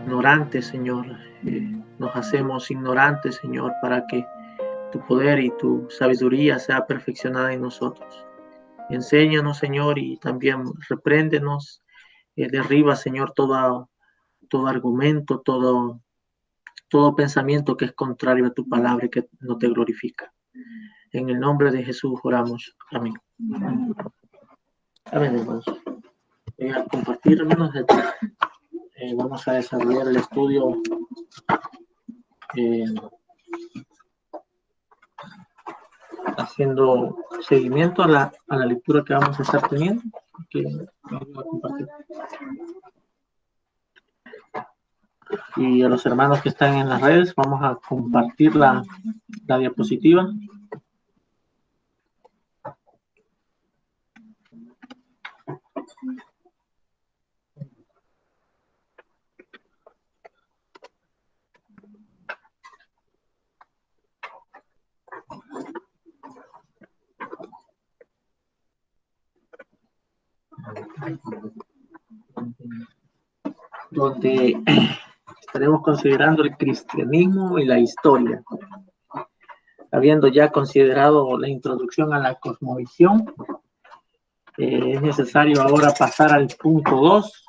ignorantes, Señor. Nos hacemos ignorantes, Señor, para que tu poder y tu sabiduría sea perfeccionada en nosotros. Enséñanos, Señor, y también repréndenos. Derriba, Señor, todo argumento, todo pensamiento que es contrario a tu palabra y que no te glorifica. En el nombre de Jesús oramos. Amén. Amén, hermanos. Voy a compartir, hermanos. Vamos a desarrollar el estudio haciendo seguimiento a la lectura que vamos a estar teniendo. Que voy a compartir. Y a los hermanos que están en las redes, vamos a compartir la diapositiva. Donde estaremos considerando el cristianismo y la historia. Habiendo ya considerado la introducción a la cosmovisión, es necesario ahora pasar al punto 2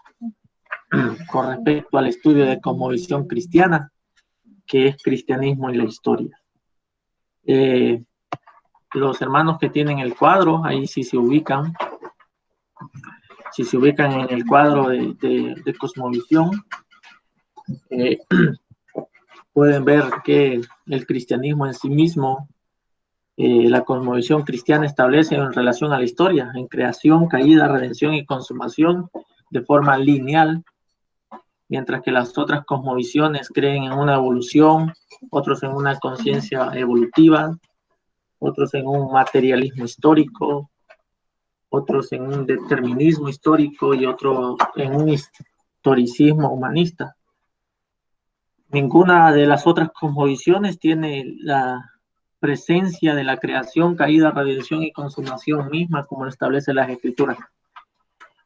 con respecto al estudio de cosmovisión cristiana, que es cristianismo y la historia. Los hermanos que tienen el cuadro, ahí sí se ubican. Si se ubican en el cuadro de cosmovisión, pueden ver que el cristianismo en sí mismo, la cosmovisión cristiana establece en relación a la historia, en creación, caída, redención y consumación de forma lineal, mientras que las otras cosmovisiones creen en una evolución, otros en una conciencia evolutiva, otros en un materialismo histórico, otros en un determinismo histórico y otros en un historicismo humanista. Ninguna de las otras cosmovisiones tiene la presencia de la creación, caída, redención y consumación misma como lo establece las Escrituras.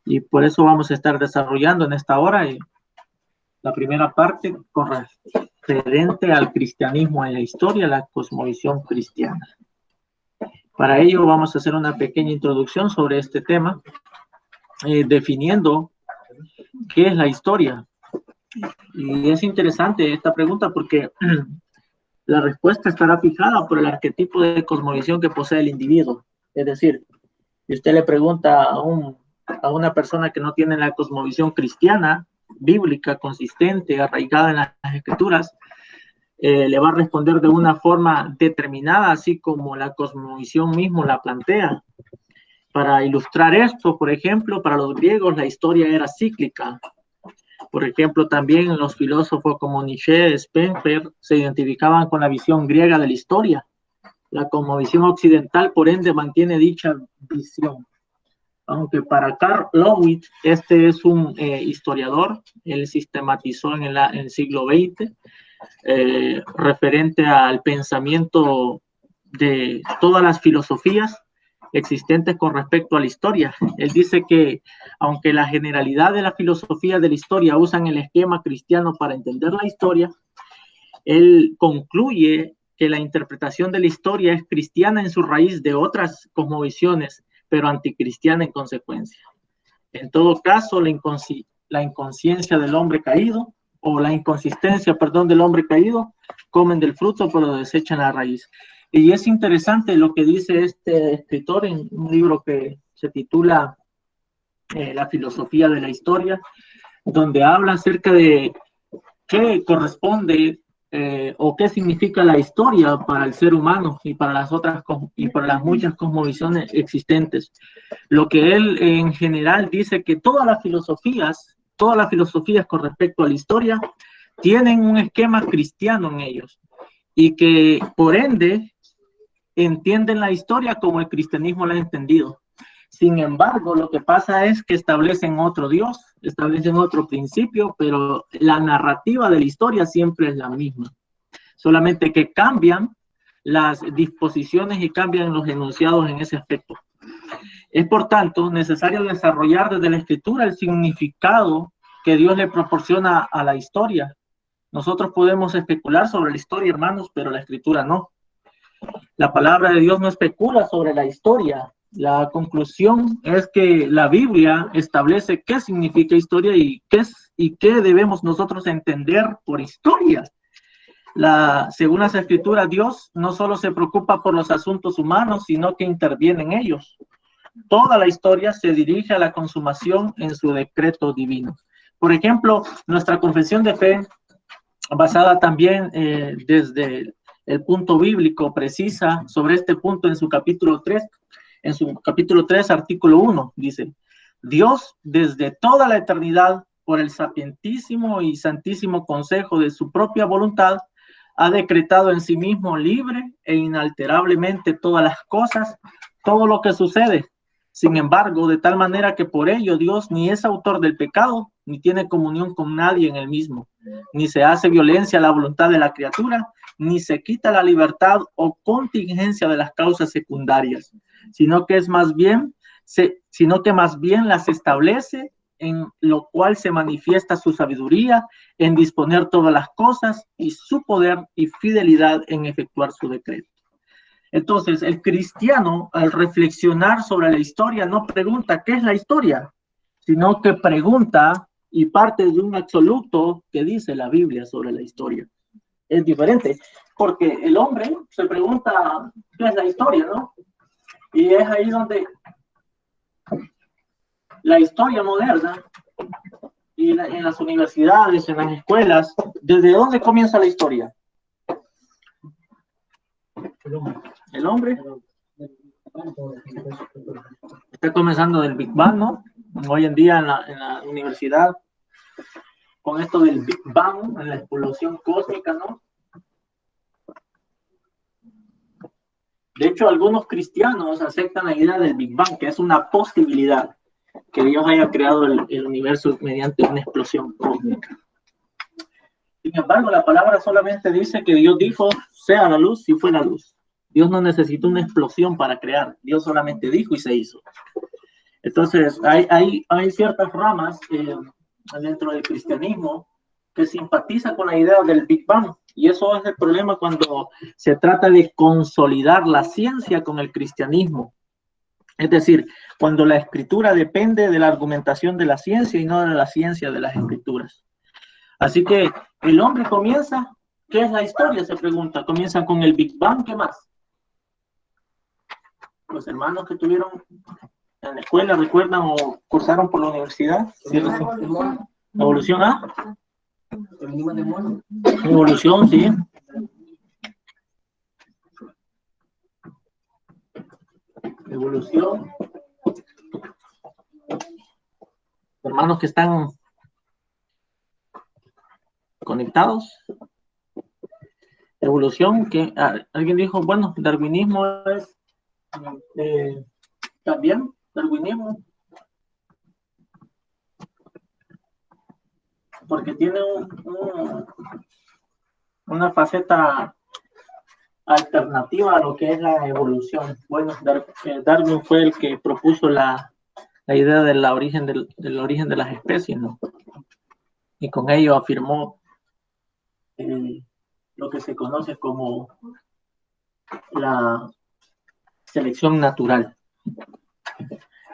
Y por eso vamos a estar desarrollando en esta hora la primera parte referente al cristianismo en la historia, la cosmovisión cristiana. Para ello vamos a hacer una pequeña introducción sobre este tema, definiendo qué es la historia. Y es interesante esta pregunta porque la respuesta estará fijada por el arquetipo de cosmovisión que posee el individuo. Es decir, si usted le pregunta a una persona que no tiene la cosmovisión cristiana, bíblica, consistente, arraigada en las Escrituras, le va a responder de una forma determinada, así como la cosmovisión mismo la plantea. Para ilustrar esto, por ejemplo, para los griegos la historia era cíclica. Por ejemplo, también los filósofos como Nietzsche, Spencer, se identificaban con la visión griega de la historia. La cosmovisión occidental, por ende, mantiene dicha visión. Aunque para Karl Lewis, este es un historiador, él sistematizó en el siglo XX, referente al pensamiento de todas las filosofías existentes con respecto a la historia. Él dice que aunque la generalidad de la filosofía de la historia usan el esquema cristiano para entender la historia, él concluye que la interpretación de la historia es cristiana en su raíz de otras cosmovisiones, pero anticristiana en consecuencia. En todo caso, la inconsciencia del hombre caído, o la inconsistencia, perdón, del hombre caído, comen del fruto, pero desechan la raíz. Y es interesante lo que dice este escritor en un libro que se titula La filosofía de la historia, donde habla acerca de qué corresponde o qué significa la historia para el ser humano y para las otras y para las muchas cosmovisiones existentes. Lo que él en general dice que todas las filosofías con respecto a la historia tienen un esquema cristiano en ellos y que por ende entienden la historia como el cristianismo la ha entendido. Sin embargo, lo que pasa es que establecen otro Dios, establecen otro principio, pero la narrativa de la historia siempre es la misma. Solamente que cambian las disposiciones y cambian los enunciados en ese aspecto. Es por tanto necesario desarrollar desde la escritura el significado que Dios le proporciona a la historia. Nosotros podemos especular sobre la historia, hermanos, pero la Escritura no. La palabra de Dios no especula sobre la historia. La conclusión es que la Biblia establece qué significa historia y qué debemos nosotros entender por historia. Según las Escrituras, Dios no solo se preocupa por los asuntos humanos, sino que interviene en ellos. Toda la historia se dirige a la consumación en su decreto divino. Por ejemplo, nuestra confesión de fe, basada también desde el punto bíblico, precisa sobre este punto en su capítulo 3. En su capítulo 3, artículo 1, dice: Dios, desde toda la eternidad, por el sapientísimo y santísimo consejo de su propia voluntad, ha decretado en sí mismo libre e inalterablemente todas las cosas, todo lo que sucede. Sin embargo, de tal manera que por ello Dios ni es autor del pecado, ni tiene comunión con nadie en el mismo, ni se hace violencia a la voluntad de la criatura, ni se quita la libertad o contingencia de las causas secundarias, sino que más bien las establece, en lo cual se manifiesta su sabiduría en disponer todas las cosas y su poder y fidelidad en efectuar su decreto. Entonces, el cristiano, al reflexionar sobre la historia, no pregunta qué es la historia, sino que pregunta y parte de un absoluto que dice la Biblia sobre la historia. Es diferente, porque el hombre se pregunta qué es la historia, ¿no? Y es ahí donde la historia moderna y en las universidades, en las escuelas, ¿desde dónde comienza la historia? El hombre está comenzando del Big Bang, ¿no? Hoy en día en la universidad, con esto del Big Bang, en la explosión cósmica, ¿no? De hecho, algunos cristianos aceptan la idea del Big Bang, que es una posibilidad, que Dios haya creado el universo mediante una explosión cósmica. Sin embargo, la palabra solamente dice que Dios dijo, sea la luz, y fue la luz. Dios no necesitó una explosión para crear, Dios solamente dijo y se hizo. Entonces, hay ciertas ramas dentro del cristianismo que simpatiza con la idea del Big Bang, y eso es el problema cuando se trata de consolidar la ciencia con el cristianismo. Es decir, cuando la escritura depende de la argumentación de la ciencia y no de la ciencia de las escrituras. Así que el hombre comienza, ¿qué es la historia? Se pregunta, comienza con el Big Bang, ¿qué más? Los hermanos que tuvieron en la escuela, ¿recuerdan o cursaron por la universidad? ¿Sí? ¿Evolución A? Evolución, sí. Evolución. Hermanos que están conectados. Evolución, que alguien dijo, bueno, darwinismo es también, darwinismo, porque tiene una faceta alternativa a lo que es la evolución. Bueno, Darwin fue el que propuso la idea del origen de las especies, ¿no? Y con ello afirmó lo que se conoce como la selección natural.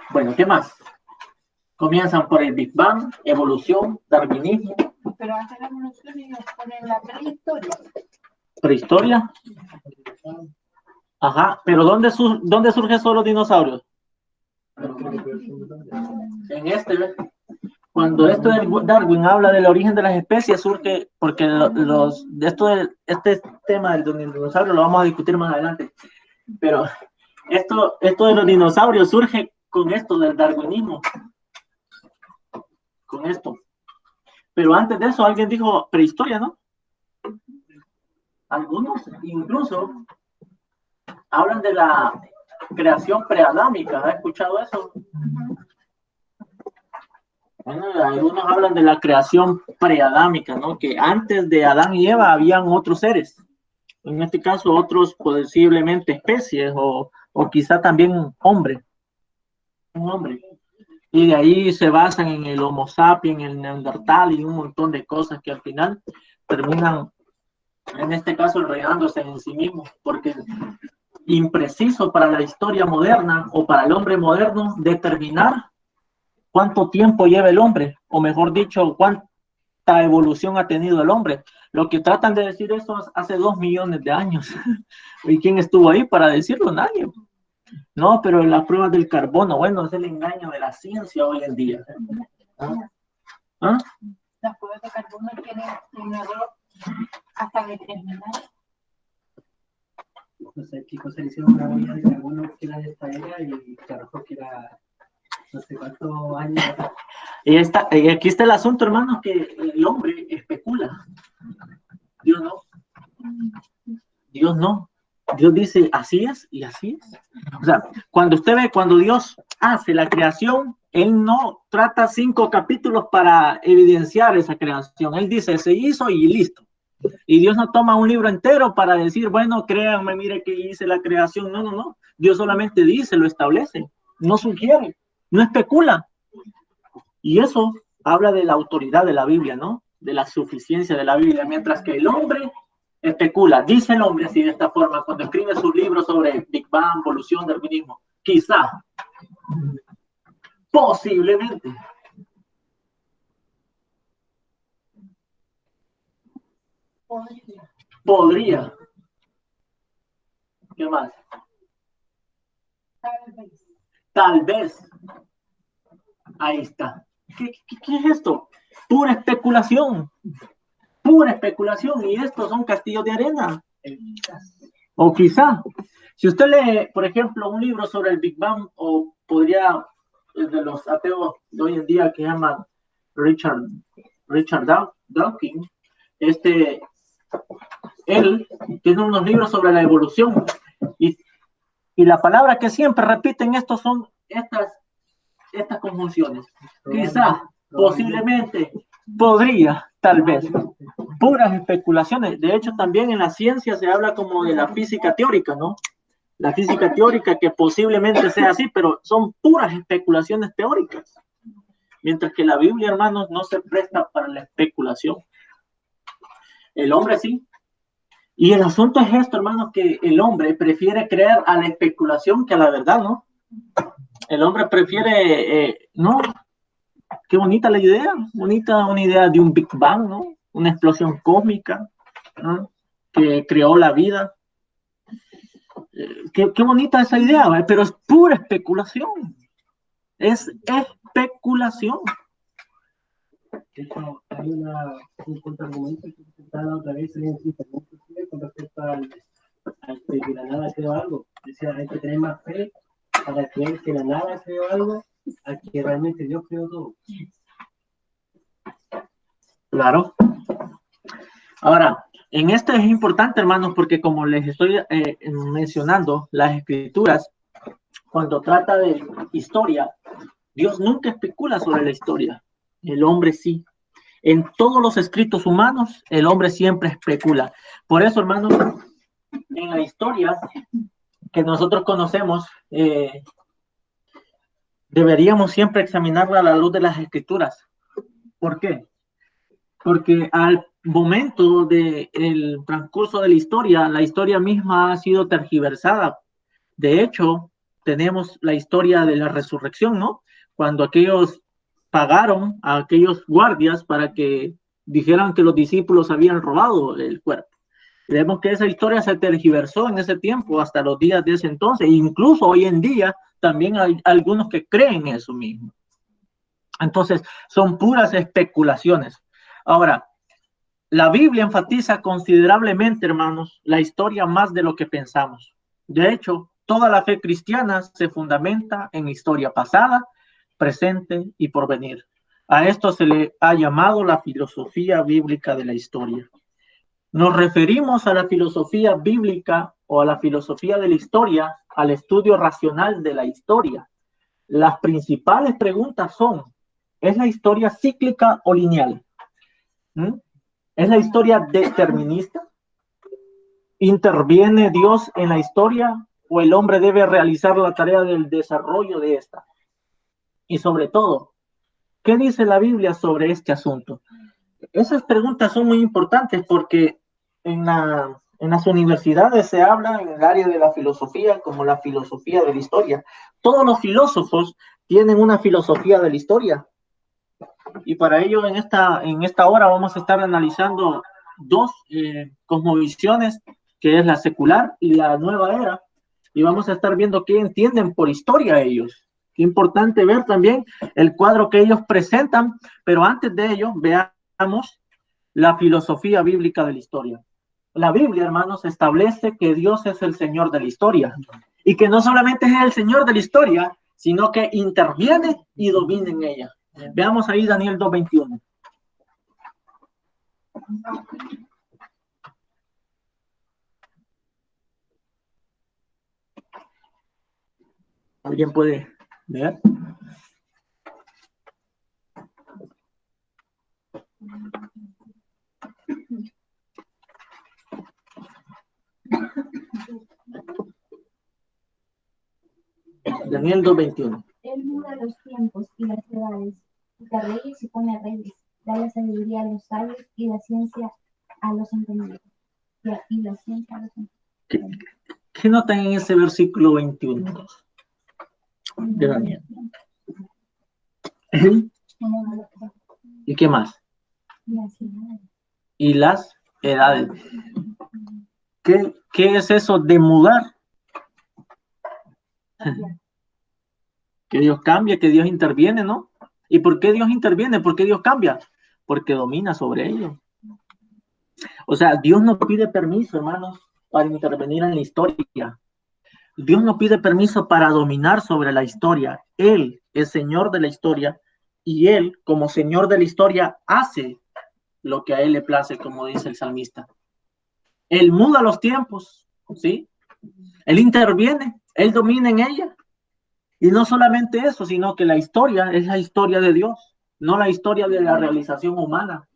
Bueno, ¿qué más? Comienzan por el Big Bang, evolución, darwinismo. Pero hace la evolución y nos ponen la prehistoria. ¿Prehistoria? Ajá, pero ¿dónde surgen solo los dinosaurios? En cuando esto de Darwin habla del origen de las especies, surge porque este tema del dinosaurio lo vamos a discutir más adelante. Pero esto de los dinosaurios surge con esto del darwinismo. Con esto. Pero antes de eso alguien dijo prehistoria, ¿no? Algunos incluso hablan de la creación preadámica. ¿Has escuchado eso? Bueno, algunos hablan de la creación preadámica, ¿no? Que antes de Adán y Eva habían otros seres. En este caso, otros posiblemente especies o quizá también un hombre. Y de ahí se basan en el Homo sapiens, en el Neandertal y un montón de cosas que al final terminan, en este caso, enredándose en sí mismos, porque es impreciso para la historia moderna o para el hombre moderno determinar cuánto tiempo lleva el hombre, o mejor dicho, cuánta evolución ha tenido el hombre. Lo que tratan de decir eso hace 2 millones de años. ¿Y quién estuvo ahí para decirlo? Nadie. No, pero las pruebas del carbono, bueno, es el engaño de la ciencia hoy en día. ¿Ah? ¿Ah? Las pruebas de carbono tienen un error hasta determinar. No sé, chicos, se le hicieron una huella de carbono que era de esta era y claro, que era no sé cuántos años. Y aquí está el asunto, hermanos, que el hombre especula. Dios no. Dios no. Dios dice, así es y así es. O sea, cuando usted ve, cuando Dios hace la creación, Él no trata 5 capítulos para evidenciar esa creación. Él dice, se hizo y listo. Y Dios no toma un libro entero para decir, bueno, créanme, mire que hice la creación. No, no, no. Dios solamente dice, lo establece. No sugiere, no especula. Y eso habla de la autoridad de la Biblia, ¿no? De la suficiencia de la Biblia. Mientras que el hombre especula, dice el hombre así de esta forma, cuando escribe sus libros sobre Big Bang, evolución, darwinismo, quizá, posiblemente. Podría. ¿Qué más? Tal vez. Ahí está. ¿Qué es esto? Pura especulación. Pura especulación. Y estos son castillos de arena. O quizá. Si usted lee, por ejemplo, un libro sobre el Big Bang, o podría, de los ateos de hoy en día que llaman Richard Dawkins, él tiene unos libros sobre la evolución. Y la palabra que siempre repiten estos son estas conjunciones. Quizá, posiblemente, podría, tal vez. Puras especulaciones. De hecho, también en la ciencia se habla como de la física teórica, ¿no? La física teórica que posiblemente sea así, pero son puras especulaciones teóricas. Mientras que la Biblia, hermanos, no se presta para la especulación. El hombre sí. Y el asunto es esto, hermanos, que el hombre prefiere creer a la especulación que a la verdad, ¿no? El hombre prefiere, ¿no? Qué bonita la idea, bonita una idea de un Big Bang, ¿no? Una explosión cósmica, ¿no? Que creó la vida. Qué bonita esa idea, ¿vale? Pero es pura especulación. Es especulación. De hecho, hay un contraargumento que se presentaba otra vez en internet con respecto al que la nada creó algo. Decía, hay que tener más fe para creer que la nada creó algo, a que realmente Dios creó todo. Claro. Ahora, en esto es importante, hermanos, porque como les estoy mencionando, las escrituras, cuando trata de historia, Dios nunca especula sobre la historia. El hombre sí. En todos los escritos humanos, el hombre siempre especula. Por eso, hermanos, en la historia que nosotros conocemos, deberíamos siempre examinarla a la luz de las escrituras. ¿Por qué? Porque al momento del transcurso de la historia misma ha sido tergiversada. De hecho, tenemos la historia de la resurrección, ¿no? Cuando aquellos pagaron a aquellos guardias para que dijeran que los discípulos habían robado el cuerpo. Vemos que esa historia se tergiversó en ese tiempo, hasta los días de ese entonces. Incluso hoy en día también hay algunos que creen eso mismo. Entonces, son puras especulaciones. Ahora, la Biblia enfatiza considerablemente, hermanos, la historia más de lo que pensamos. De hecho, toda la fe cristiana se fundamenta en historia pasada, presente y porvenir. A esto se le ha llamado la filosofía bíblica de la historia. Nos referimos a la filosofía bíblica o a la filosofía de la historia, al estudio racional de la historia. Las principales preguntas son, ¿es la historia cíclica o lineal? ¿Es la historia determinista? ¿Interviene Dios en la historia o el hombre debe realizar la tarea del desarrollo de esta? Y sobre todo, ¿qué dice la Biblia sobre este asunto? Esas preguntas son muy importantes porque en las universidades se habla en el área de la filosofía como la filosofía de la historia. Todos los filósofos tienen una filosofía de la historia. Y para ello en esta hora vamos a estar analizando dos cosmovisiones, que es la secular y la nueva era. Y vamos a estar viendo qué entienden por historia ellos. Qué importante ver también el cuadro que ellos presentan, pero antes de ello veamos la filosofía bíblica de la historia. La Biblia, hermanos, establece que Dios es el Señor de la historia y que no solamente es el Señor de la historia, sino que interviene y domina en ella. Veamos ahí Daniel 2:21. ¿Alguien puede leer? Daniel 2:21. Él muda los tiempos y las edades, quita reyes y pone reyes, da la sabiduría a los sabios y la ciencia a los entendidos. Y la ciencia a los entendidos. ¿Qué notan en ese versículo 21 de Daniel? ¿Y qué más? Y las edades. ¿Qué es eso de mudar? Que Dios cambia, que Dios interviene, ¿no? ¿Y por qué Dios interviene? ¿Por qué Dios cambia? Porque domina sobre ellos. O sea, Dios no pide permiso, hermanos, para intervenir en la historia. Dios no pide permiso para dominar sobre la historia. Él es Señor de la historia y Él, como Señor de la historia, hace lo que a Él le place, como dice el salmista. Él muda los tiempos, ¿sí? Él interviene, Él domina en ella. Y no solamente eso, sino que la historia es la historia de Dios, no la historia de la realización humana.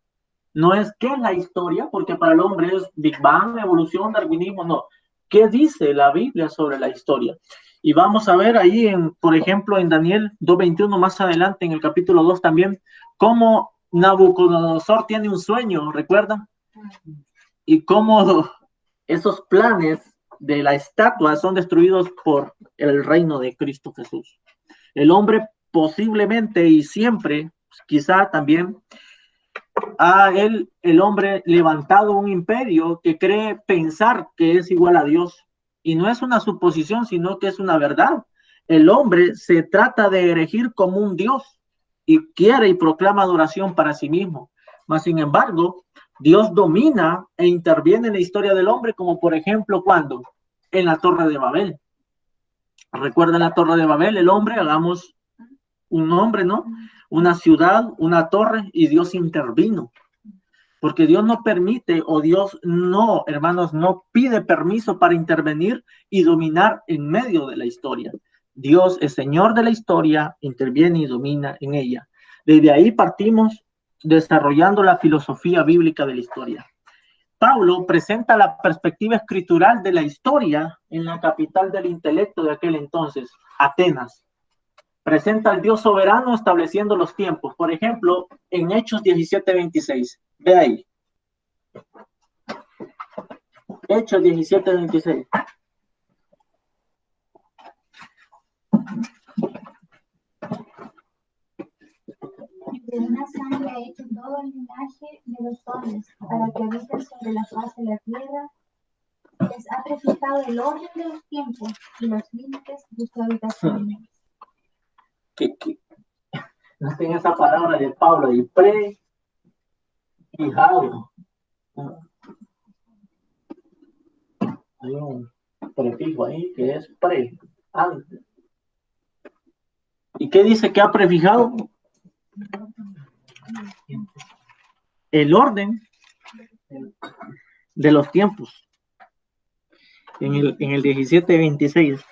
No es qué es la historia, porque para el hombre es Big Bang, evolución, darwinismo, no. ¿Qué dice la Biblia sobre la historia? Y vamos a ver ahí, por ejemplo, en Daniel 2:21, más adelante, en el capítulo 2 también, cómo Nabucodonosor tiene un sueño, ¿recuerdan? Y cómo esos planes de la estatua son destruidos por el reino de Cristo Jesús. El hombre posiblemente y siempre, quizá también, el hombre levantado un imperio que cree pensar que es igual a Dios. Y no es una suposición, sino que es una verdad. El hombre se trata de erigir como un Dios y quiere y proclama adoración para sí mismo. Mas, sin embargo, Dios domina e interviene en la historia del hombre, como por ejemplo, ¿cuándo? En la Torre de Babel. ¿Recuerdan la Torre de Babel? El hombre, hagamos un nombre, ¿no? Una ciudad, una torre, y Dios intervino. Porque Dios no permite, o Dios no, hermanos, no pide permiso para intervenir y dominar en medio de la historia. Dios es Señor de la historia, interviene y domina en ella. Desde ahí partimos desarrollando la filosofía bíblica de la historia. Pablo presenta la perspectiva escritural de la historia en la capital del intelecto de aquel entonces, Atenas. Presenta al Dios soberano estableciendo los tiempos. Por ejemplo, en Hechos 17:26. Ve ahí. Hechos 17:26. De una sangre ha hecho todo el linaje de los hombres, para que habiten sobre la faz de la tierra. Les ha prefijado el orden de los tiempos y los límites de su habitación. No tiene esa palabra de Pablo, y prefijado. Hay un prefijo ahí que es antes. ¿Y qué dice que ha prefijado? El orden de los tiempos. En el 17:26.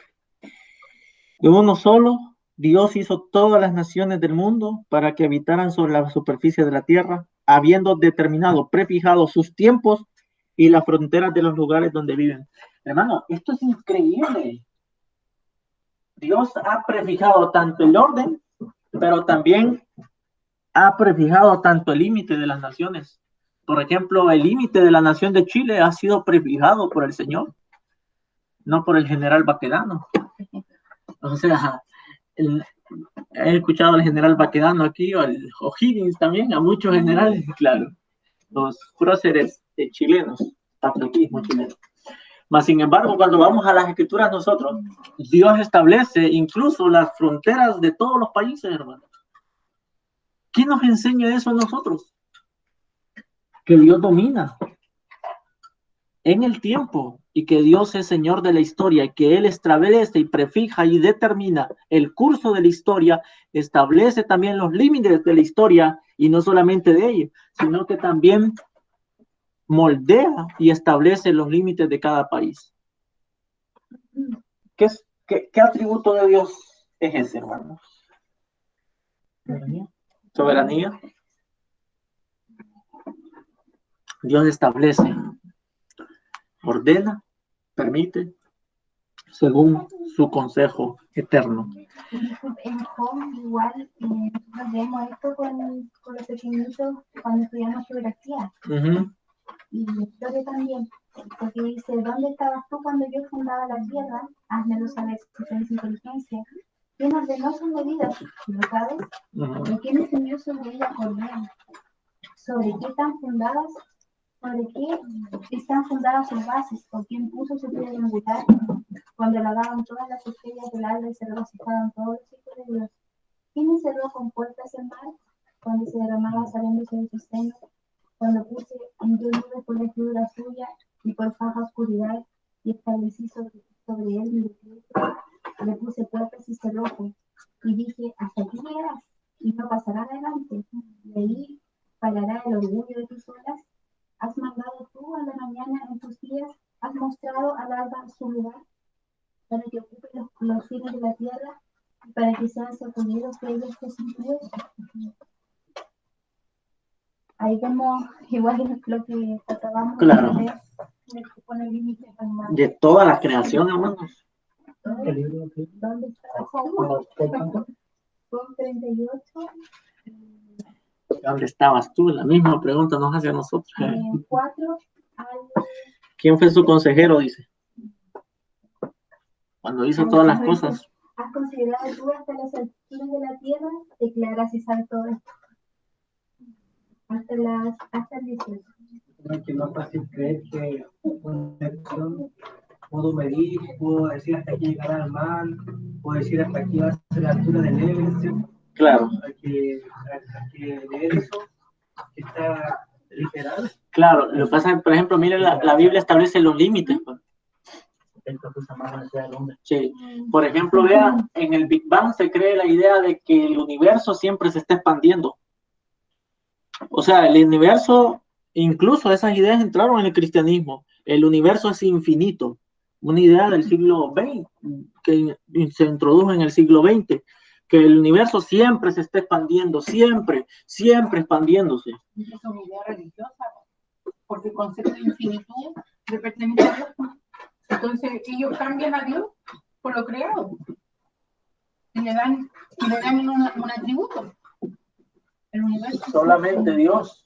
De uno solo, Dios hizo todas las naciones del mundo para que habitaran sobre la superficie de la tierra, habiendo determinado, prefijado sus tiempos y las fronteras de los lugares donde viven. Hermano, esto es increíble. Dios ha prefijado tanto el orden pero también ha prefijado tanto el límite de las naciones. Por ejemplo, el límite de la nación de Chile ha sido prefijado por el Señor, no por el general Baquedano. O sea, he escuchado al general Baquedano aquí, o al O'Higgins también, a muchos generales, claro, los próceres chilenos, patriotismo chileno. Mas, sin embargo, cuando vamos a las escrituras nosotros, Dios establece incluso las fronteras de todos los países, hermanos. ¿Quién nos enseña eso a nosotros? Que Dios domina en el tiempo y que Dios es Señor de la historia y que Él establece y prefija y determina el curso de la historia, establece también los límites de la historia y no solamente de ella, sino que también moldea y establece los límites de cada país. ¿Qué atributo de Dios es ese, hermano? Soberanía. Dios establece, ordena, permite, según su consejo eterno. En Job igual nosotros vemos esto con los pequeñitos cuando estudiamos geografía. Y la historia también, porque dice, ¿dónde estabas tú cuando yo fundaba la tierra? Házmelo saber si tienes inteligencia. ¿Quién ordenó sus medidas? ¿Lo sabes? ¿Y quién enseñó sobre ella por bien? ¿Sobre qué están fundadas? ¿Sobre qué están fundadas sus bases? ¿O quién puso su piedra angular? Cuando lavaban todas las estrellas del alba y se regocijaban todos los hijos de Dios. ¿Quién encerró con puertas el mar? Cuando se derramaba saliéndose de sus senos. Cuando puse en nubes por la figura suya y por faja oscuridad y establecí sobre él mi decreto, le puse puertas y cerrojos y dije, hasta aquí llegarás y no pasará adelante. De ahí parará el orgullo de tus olas. Has mandado tú a la mañana en tus días, has mostrado al alba su lugar para que ocupe los fines de la tierra y para que sean sacudidos de ellos tus impíos. Ahí vemos igual lo que acabamos de ver, que pone límites de toda la creación, hermanos. ¿Dónde está Job? Job 38. ¿Dónde estabas tú? La misma pregunta nos hace a nosotros. 4 al... ¿Quién fue su consejero? Dice. Cuando hizo todas las cosas. ¿Has considerado tú hasta las alturas de la tierra? Declaras y sabes todo esto. Hasta el 18. Que no es fácil creer que una acción puedo medir, puedo decir hasta aquí llegará el mal, puedo decir hasta aquí va a ser la altura del Everest. Claro. Hay que leer eso, que está literal. Claro, lo que pasa es, por ejemplo, mire, la Biblia establece los límites. Pues. Sí. Por ejemplo, vea, en el Big Bang se cree la idea de que el universo siempre se está expandiendo. O sea, el universo, incluso esas ideas entraron en el cristianismo. El universo es infinito. Una idea del siglo XX, que se introdujo en el siglo XX, que el universo siempre se está expandiendo, siempre expandiéndose. Es una idea religiosa, porque el concepto de infinitud le pertenece a Dios. Entonces ellos cambian a Dios por lo creado y le dan un atributo. El universo solamente Dios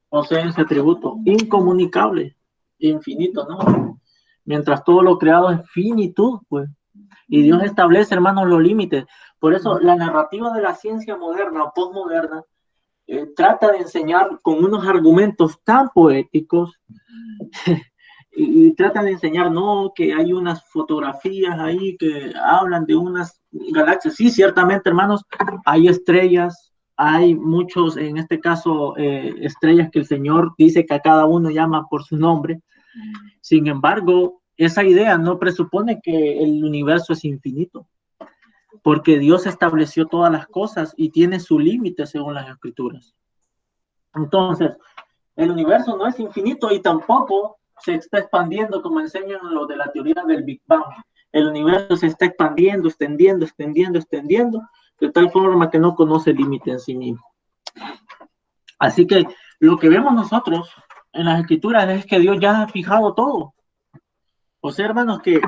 posee ese atributo incomunicable, infinito, ¿no? Mientras todo lo creado es finitud, pues. Y Dios establece, hermanos, los límites. Por eso la narrativa de la ciencia moderna o postmoderna trata de enseñar con unos argumentos tan poéticos y trata de enseñar, no, que hay unas fotografías ahí que hablan de unas galaxias. Sí, ciertamente, hermanos, hay estrellas, hay muchos, en este caso, estrellas que el Señor dice que a cada uno llama por su nombre. Sin embargo, esa idea no presupone que el universo es infinito, porque Dios estableció todas las cosas y tiene su límite según las Escrituras. Entonces, el universo no es infinito y tampoco se está expandiendo como enseñan los de la teoría del Big Bang. El universo se está expandiendo, extendiendo, de tal forma que no conoce límite en sí mismo. Así que lo que vemos nosotros en las Escrituras es que Dios ya ha fijado todo. O sea, hermanos, que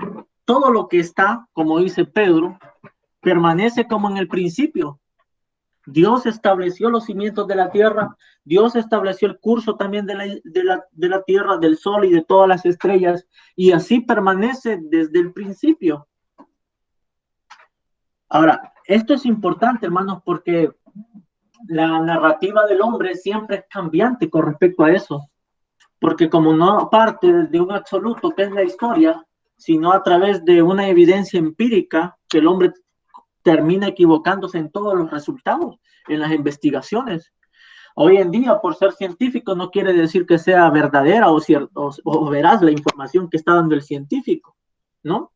todo lo que está, como dice Pedro, permanece como en el principio. Dios estableció los cimientos de la tierra, Dios estableció el curso también de la tierra, del sol y de todas las estrellas, y así permanece desde el principio. Ahora, esto es importante, hermanos, porque la narrativa del hombre siempre es cambiante con respecto a eso, porque como no parte de un absoluto que es la historia, sino a través de una evidencia empírica, que el hombre termina equivocándose en todos los resultados, en las investigaciones. Hoy en día, por ser científico, no quiere decir que sea verdadera o veraz la información que está dando el científico, ¿no?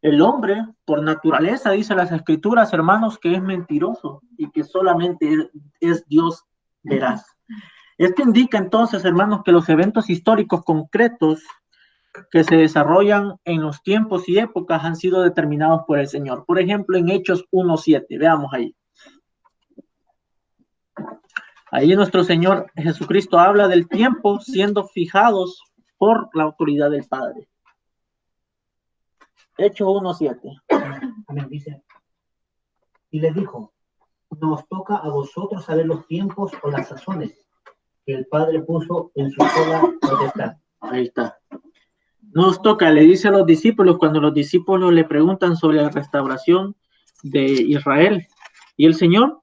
El hombre, por naturaleza, dice las escrituras, hermanos, que es mentiroso y que solamente es Dios veraz. Esto indica entonces, hermanos, que los eventos históricos concretos que se desarrollan en los tiempos y épocas han sido determinados por el Señor. Por ejemplo, en Hechos 1:7, veamos ahí. Ahí nuestro Señor Jesucristo habla del tiempo siendo fijados por la autoridad del Padre. Hechos 1:7. Amén, dice. Y les dijo, nos toca a vosotros saber los tiempos o las sazones que el Padre puso en su sola potestad. Ahí está. Nos toca, le dice a los discípulos, cuando los discípulos le preguntan sobre la restauración de Israel. Y el Señor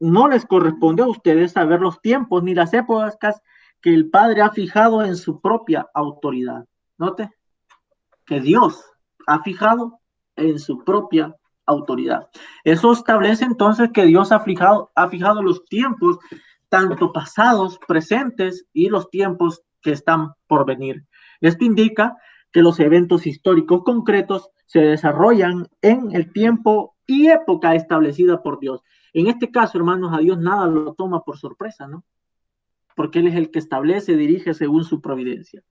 no les corresponde a ustedes saber los tiempos ni las épocas que el Padre ha fijado en su propia autoridad. Note que Dios ha fijado en su propia autoridad. Eso establece entonces que Dios ha fijado los tiempos, tanto pasados, presentes y los tiempos que están por venir. Esto indica que los eventos históricos concretos se desarrollan en el tiempo y época establecida por Dios. En este caso, hermanos, a Dios nada lo toma por sorpresa, ¿no? Porque Él es el que establece, dirige según su providencia.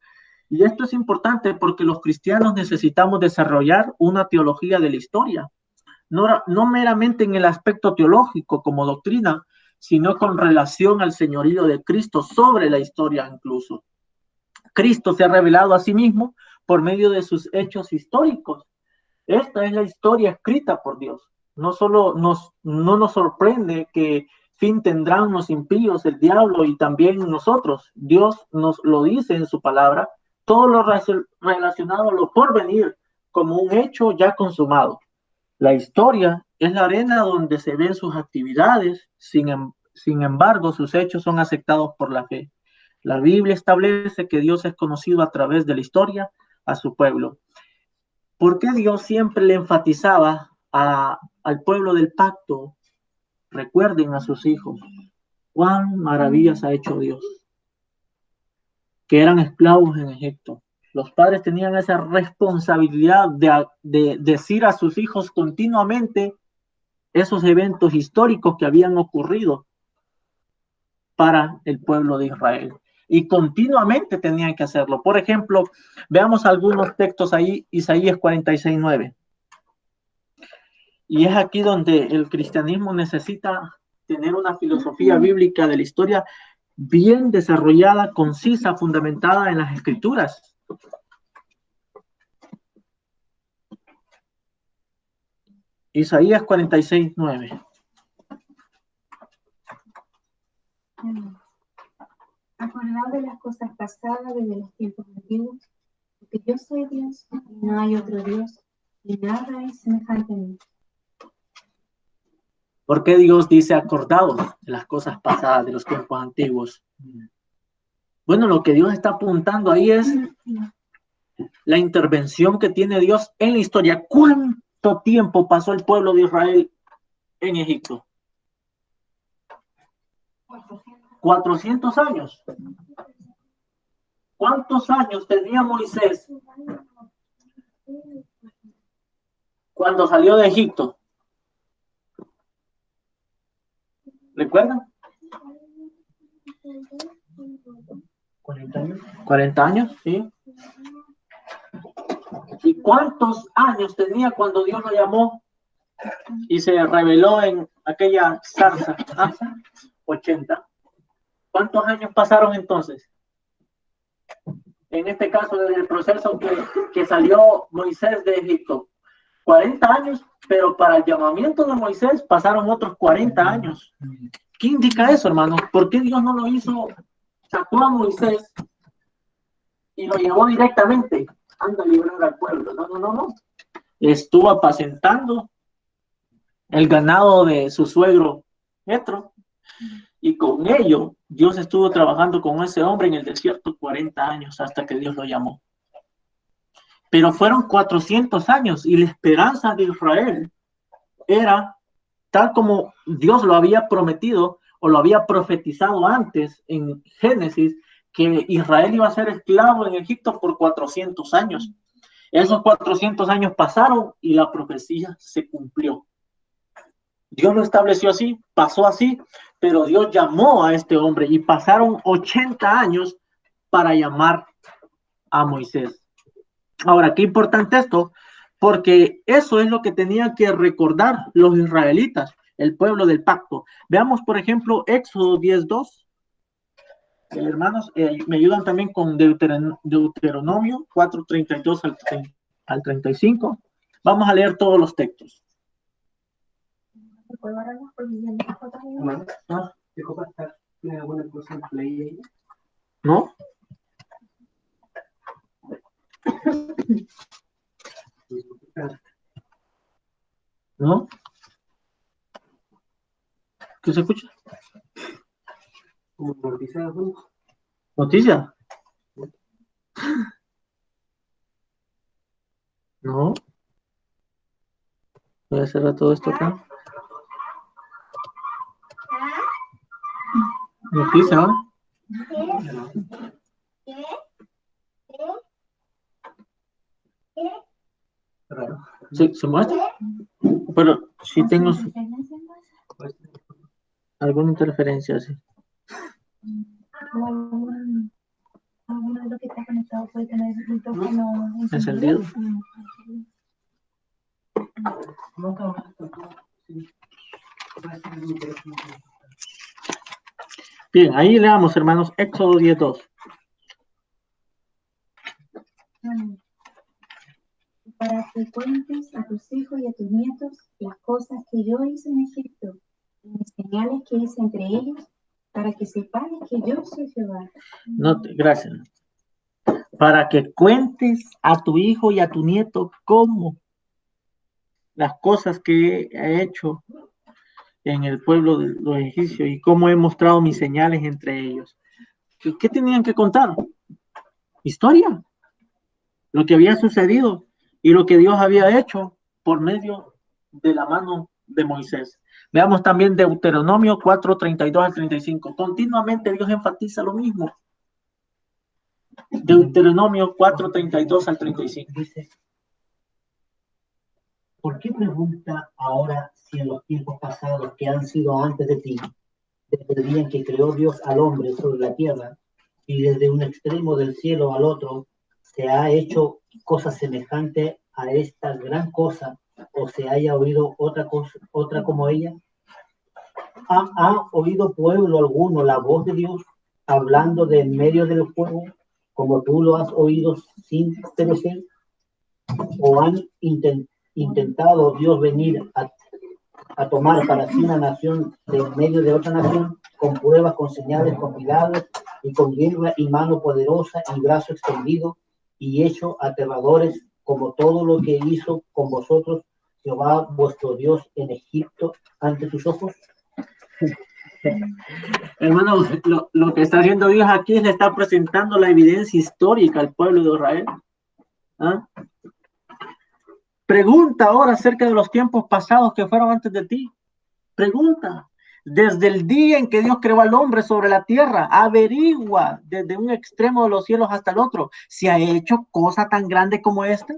Y esto es importante porque los cristianos necesitamos desarrollar una teología de la historia, no meramente en el aspecto teológico como doctrina, sino con relación al señorío de Cristo sobre la historia incluso. Cristo se ha revelado a sí mismo por medio de sus hechos históricos. Esta es la historia escrita por Dios. No nos sorprende que fin tendrán los impíos, el diablo y también nosotros. Dios nos lo dice en su palabra, todo lo relacionado a lo porvenir como un hecho ya consumado. La historia es la arena donde se ven sus actividades, sin embargo, sus hechos son aceptados por la fe. La Biblia establece que Dios es conocido a través de la historia a su pueblo. ¿Por qué Dios siempre le enfatizaba al pueblo del pacto? Recuerden a sus hijos cuán maravillas ha hecho Dios, que eran esclavos en Egipto. Los padres tenían esa responsabilidad de decir a sus hijos continuamente esos eventos históricos que habían ocurrido para el pueblo de Israel. Y continuamente tenían que hacerlo. Por ejemplo, veamos algunos textos ahí, Isaías 46:9. Y es aquí donde el cristianismo necesita tener una filosofía bíblica de la historia bien desarrollada, concisa, fundamentada en las escrituras. Isaías 46:9. Acordaos de las cosas pasadas desde los tiempos antiguos, porque yo soy Dios y no hay otro Dios, y nada es semejante a mí. ¿Por qué Dios dice acordaos de las cosas pasadas de los tiempos antiguos? Bueno, lo que Dios está apuntando ahí es la intervención que tiene Dios en la historia. ¿Cuánto tiempo pasó el pueblo de Israel en Egipto? 400 años. ¿Cuántos años tenía Moisés cuando salió de Egipto? ¿Recuerdan? 40 años. 40 años, sí. ¿Y cuántos años tenía cuando Dios lo llamó y se reveló en aquella zarza? 80. ¿Cuántos años pasaron entonces? En este caso, desde el proceso que salió Moisés de Egipto, 40 años, pero para el llamamiento de Moisés pasaron otros 40 años. ¿Qué indica eso, hermano? ¿Por qué Dios no lo hizo? Sacó a Moisés y lo llevó directamente. Anda a librar al pueblo. No. Estuvo apacentando el ganado de su suegro Jetro, y con ello Dios estuvo trabajando con ese hombre en el desierto 40 años hasta que Dios lo llamó. Pero fueron 400 años y la esperanza de Israel era tal como Dios lo había prometido o lo había profetizado antes en Génesis, que Israel iba a ser esclavo en Egipto por 400 años. Esos 400 años pasaron y la profecía se cumplió. Dios lo estableció así, pasó así, pero Dios llamó a este hombre y pasaron 80 años para llamar a Moisés. Ahora, qué importante esto, porque eso es lo que tenían que recordar los israelitas, el pueblo del pacto. Veamos, por ejemplo, Éxodo 10:2. Hermanos, me ayudan también con Deuteronomio 4:32 al 35. Vamos a leer todos los textos. ¿Tiene alguna cosa en play ahí? ¿No? ¿No? ¿Qué se escucha? ¿Como noticia de fondo? ¿Noticia? No. Voy a cerrar todo esto acá. Noticia, ¿no? Raro. Sí, se muestra. Pero sí tengo alguna interferencia, sí. Alguno de los que está conectado puede tener el micrófono ¿Encendido? No está mal, tampoco. Sí. Bien, ahí leamos, hermanos, Éxodo 10:2. Para que cuentes a tus hijos y a tus nietos las cosas que yo hice en Egipto, y mis señales que hice entre ellos, para que sepan que yo soy Jehová. No, gracias. Para que cuentes a tu hijo y a tu nieto cómo las cosas que he hecho en el pueblo de los egipcios y cómo he mostrado mis señales entre ellos. ¿Qué tenían que contar? Historia. Lo que había sucedido y lo que Dios había hecho por medio de la mano de Moisés. Veamos también Deuteronomio 4:32 al 35. Continuamente Dios enfatiza lo mismo. Deuteronomio 4:32 al 35. Dice, ¿por qué pregunta ahora si en los tiempos pasados que han sido antes de ti, desde el día en que creó Dios al hombre sobre la tierra, y desde un extremo del cielo al otro, se ha hecho cosa semejante a esta gran cosa, o se haya oído otra como ella? ¿Ha oído pueblo alguno la voz de Dios hablando de en medio del fuego, como tú lo has oído sin perecer? ¿O han intentado Dios venir a tomar para sí una nación de en medio de otra nación, con pruebas, con señales, con milagros, y con guerra y mano poderosa y brazo extendido, y hecho aterradores, como todo lo que hizo con vosotros Jehová vuestro Dios en Egipto ante tus ojos? Hermano, lo que está haciendo Dios aquí es le está presentando la evidencia histórica al pueblo de Israel. ¿Ah? Pregunta ahora acerca de los tiempos pasados que fueron antes de ti. Pregunta. Desde el día en que Dios creó al hombre sobre la tierra, averigua desde un extremo de los cielos hasta el otro. ¿Se ha hecho cosa tan grande como esta?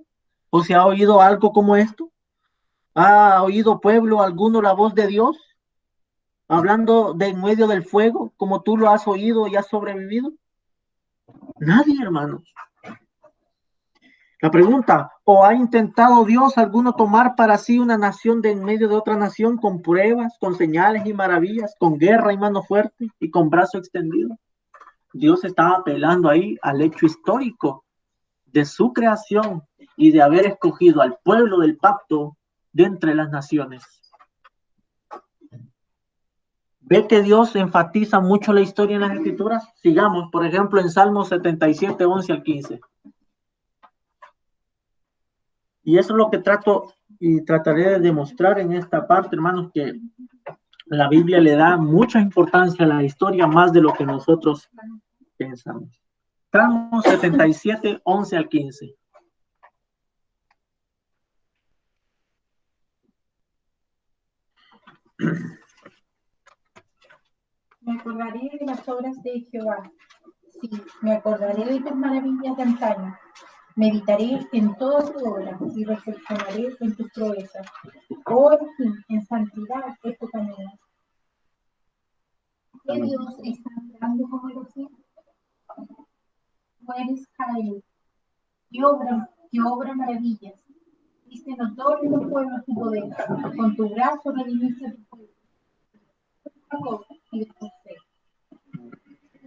¿O se ha oído algo como esto? ¿Ha oído pueblo alguno la voz de Dios? Hablando de en medio del fuego, como tú lo has oído y has sobrevivido. Nadie, hermanos. La pregunta, ¿o ha intentado Dios alguno tomar para sí una nación de en medio de otra nación con pruebas, con señales y maravillas, con guerra y mano fuerte y con brazo extendido? Dios estaba apelando ahí al hecho histórico de su creación y de haber escogido al pueblo del pacto de entre las naciones. ¿Ve que Dios enfatiza mucho la historia en las Escrituras? Sigamos, por ejemplo, en Salmo 77, 11 al 15. Y eso es lo que trato y trataré de demostrar en esta parte, hermanos, que la Biblia le da mucha importancia a la historia, más de lo que nosotros pensamos. Salmo 77, 11 al 15. Me acordaré de las obras de Jehová. Sí, me acordaré de tus maravillas de antaño. Meditaré en toda tu obra y reflexionaré en tus proezas. Oh, en fin, en santidad es tu camino. ¿Qué Dios es tan grande como el océano? Tú eres Jael. Que obra maravillas. Hiciste notorio los pueblos tu poder. Con tu brazo redimiste tu pueblo. Jacob y de José.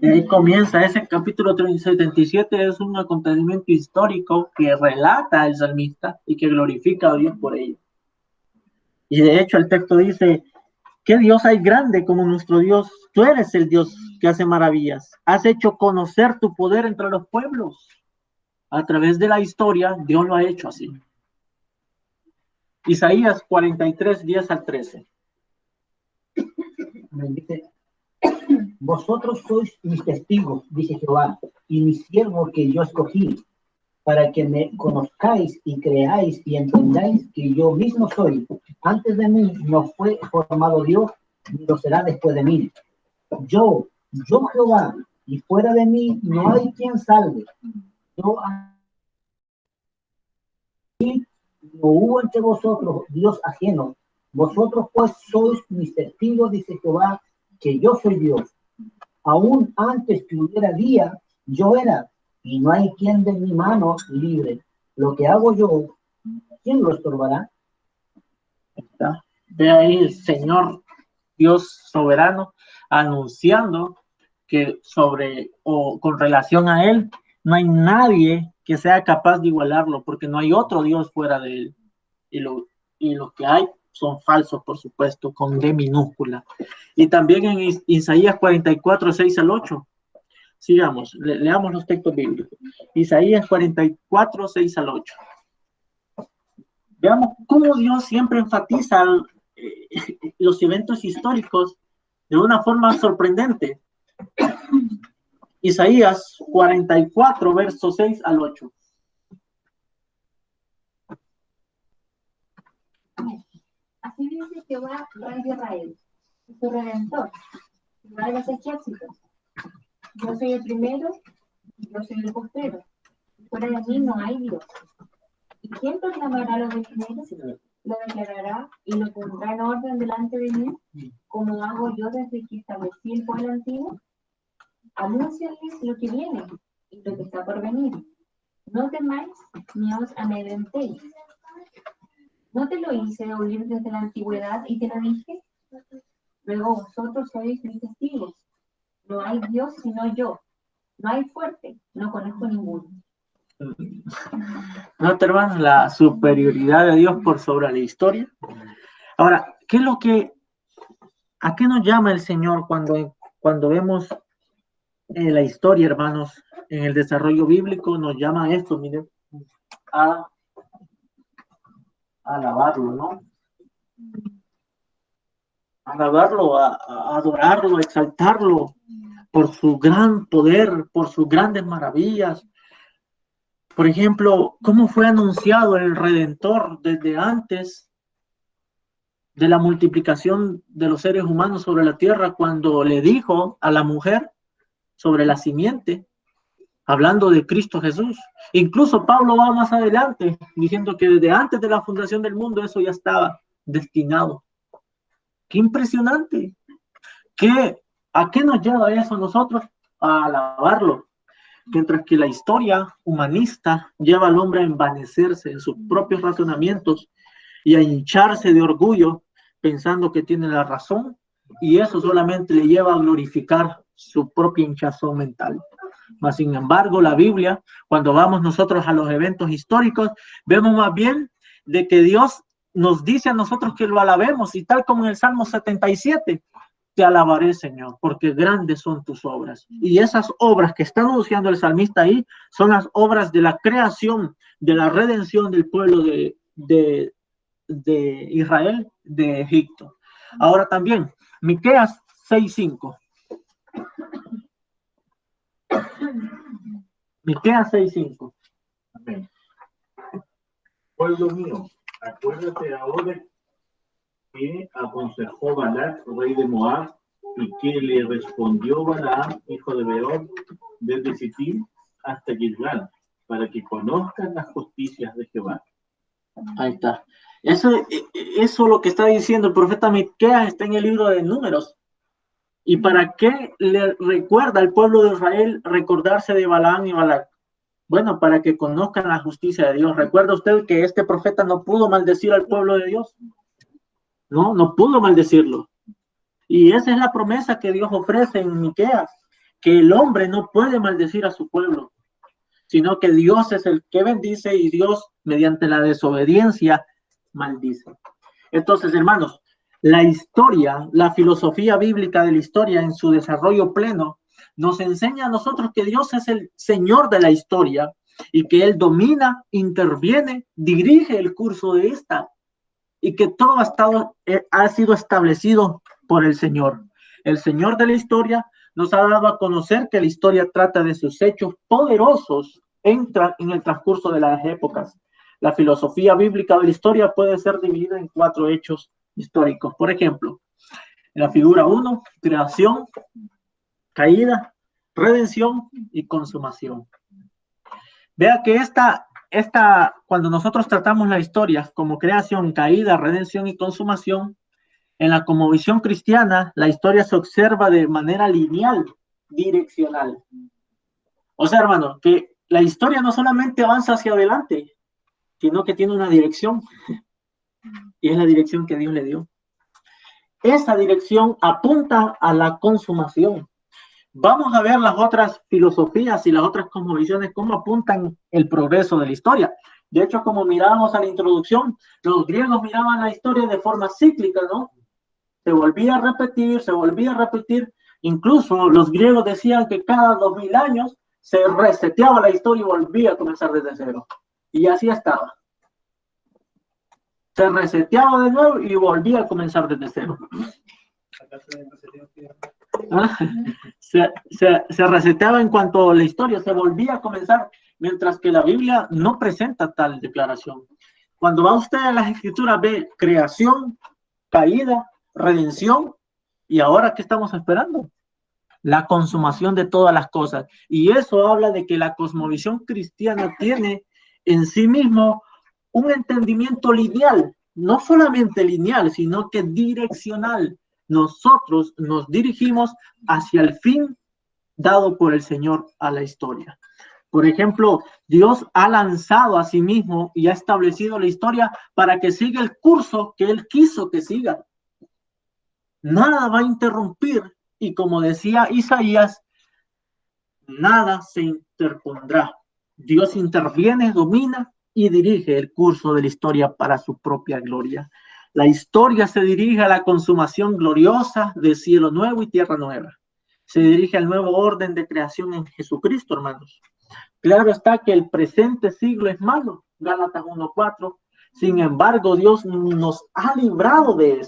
Y ahí comienza ese capítulo 77, es un acontecimiento histórico que relata el salmista y que glorifica a Dios por ello. Y de hecho el texto dice, ¿qué Dios hay grande como nuestro Dios? Tú eres el Dios que hace maravillas. Has hecho conocer tu poder entre los pueblos. A través de la historia, Dios lo ha hecho así. Isaías 43, 10 al 13. Dice, vosotros sois mis testigos, dice Jehová, y mi siervo que yo escogí, para que me conozcáis y creáis y entendáis que yo mismo soy. Antes de mí no fue formado Dios, ni lo será después de mí. Yo Jehová, y fuera de mí no hay quien salve. Yo no hubo entre vosotros Dios ajeno. Vosotros pues sois mis testigos, dice Jehová, que yo soy Dios. Aún antes que hubiera día, yo era, y no hay quien de mi mano libre. Lo que hago yo, ¿quién lo estorbará? ¿Está? Ve ahí el Señor Dios soberano anunciando que sobre o con relación a Él no hay nadie que sea capaz de igualarlo, porque no hay otro Dios fuera de Él. Y lo que hay son falsos, por supuesto, con D minúscula. Y también en Isaías 44, 6 al 8. Sigamos, leamos los textos bíblicos. Isaías 44, 6 al 8. Veamos cómo Dios siempre enfatiza los eventos históricos de una forma sorprendente. Isaías 44, versos 6 al 8. Así dice Jehová, Rey de Israel, su Redentor, Jehová de los ejércitos. Yo soy el primero y yo soy el postrero. Fuera de mí no hay Dios. ¿Y quién proclamará lo de primero? Lo declarará y lo pondrá en orden delante de mí, como hago yo desde que establecí el pueblo antiguo. Anúnciales lo que viene y lo que está por venir. No temáis ni os amedrentéis. ¿No te lo hice oír desde la antigüedad y te lo dije? Luego vosotros sois mis testigos. No hay Dios sino yo. No hay fuerte, no conozco ninguno. ¿No te hermanos la superioridad de Dios por sobre la historia? Ahora, ¿qué es lo que, a qué nos llama el Señor cuando vemos la historia, hermanos, en el desarrollo bíblico? Nos llama a esto, miren, a alabarlo, ¿no? A alabarlo, a adorarlo, a exaltarlo por su gran poder, por sus grandes maravillas. Por ejemplo, ¿cómo fue anunciado el Redentor desde antes de la multiplicación de los seres humanos sobre la tierra, cuando le dijo a la mujer sobre la simiente, hablando de Cristo Jesús? Incluso Pablo va más adelante, diciendo que desde antes de la fundación del mundo eso ya estaba destinado. ¡Qué impresionante! ¿A qué nos lleva eso a nosotros? A alabarlo. Mientras que la historia humanista lleva al hombre a envanecerse en sus propios razonamientos y a hincharse de orgullo pensando que tiene la razón, y eso solamente le lleva a glorificar su propia hinchazón mental. Mas, sin embargo, la Biblia, cuando vamos nosotros a los eventos históricos, vemos más bien de que Dios nos dice a nosotros que lo alabemos, y tal como en el Salmo 77, te alabaré, Señor, porque grandes son tus obras. Y esas obras que está anunciando el salmista ahí son las obras de la creación, de la redención del pueblo de Israel, de Egipto. Ahora también, Miqueas 6:5. Miqueas 6:5. Amén. Pueblo mío, acuérdate ahora que aconsejó Balac, rey de Moab, y que le respondió Balaam, hijo de Beor, desde Sittim hasta Gilgal, para que conozcan las justicias de Jehová. Ahí está. Eso lo que está diciendo el profeta Miqueas está en el libro de Números. ¿Y para qué le recuerda al pueblo de Israel recordarse de Balaam y Balac? Bueno, para que conozcan la justicia de Dios. ¿Recuerda usted que este profeta no pudo maldecir al pueblo de Dios? No pudo maldecirlo. Y esa es la promesa que Dios ofrece en Miqueas, que el hombre no puede maldecir a su pueblo, sino que Dios es el que bendice, y Dios, mediante la desobediencia, maldice. Entonces, hermanos, la historia, la filosofía bíblica de la historia en su desarrollo pleno, nos enseña a nosotros que Dios es el Señor de la historia y que Él domina, interviene, dirige el curso de esta, y que todo ha sido establecido por el Señor. El Señor de la historia nos ha dado a conocer que la historia trata de sus hechos poderosos en el transcurso de las épocas. La filosofía bíblica de la historia puede ser dividida en 4 hechos históricos. Por ejemplo, en la figura 1, creación, caída, redención y consumación. Vea que cuando nosotros tratamos la historia como creación, caída, redención y consumación, en la cosmovisión cristiana, la historia se observa de manera lineal, direccional. O sea, hermano, que la historia no solamente avanza hacia adelante, sino que tiene una dirección, y es la dirección que Dios le dio. Esa dirección apunta a la consumación. Vamos a ver las otras filosofías y las otras cosmovisiones cómo apuntan el progreso de la historia. De hecho, como mirábamos a la introducción, los griegos miraban la historia de forma cíclica, ¿no? Se volvía a repetir. Incluso los griegos decían que cada 2000 años se reseteaba la historia y volvía a comenzar desde cero. Y así estaba. Se reseteaba de nuevo y volvía a comenzar desde cero. Se reseteaba en cuanto a la historia, se volvía a comenzar, mientras que la Biblia no presenta tal declaración. Cuando va usted a las escrituras, ve creación, caída, redención, y ahora ¿qué estamos esperando? La consumación de todas las cosas. Y eso habla de que la cosmovisión cristiana tiene en sí mismo un entendimiento lineal, no solamente lineal, sino que direccional. Nosotros nos dirigimos hacia el fin dado por el Señor a la historia. Por ejemplo, Dios ha lanzado a sí mismo y ha establecido la historia para que siga el curso que Él quiso que siga. Nada va a interrumpir, y como decía Isaías, nada se interpondrá. Dios interviene, domina y dirige el curso de la historia para su propia gloria. La historia se dirige a la consumación gloriosa de cielo nuevo y tierra nueva. Se dirige al nuevo orden de creación en Jesucristo, hermanos. Claro está que el presente siglo es malo, Gálatas 1:4. Sin embargo, Dios nos ha librado de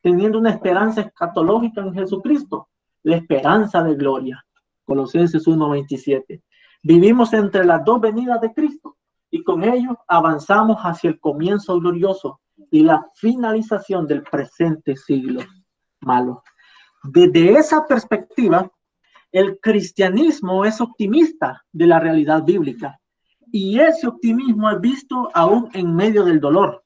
teniendo una esperanza escatológica en Jesucristo, la esperanza de gloria. Colosenses 1:27. Vivimos entre las dos venidas de Cristo y con ello avanzamos hacia el comienzo glorioso y la finalización del presente siglo malo. Desde esa perspectiva, el cristianismo es optimista de la realidad bíblica, y ese optimismo es visto aún en medio del dolor.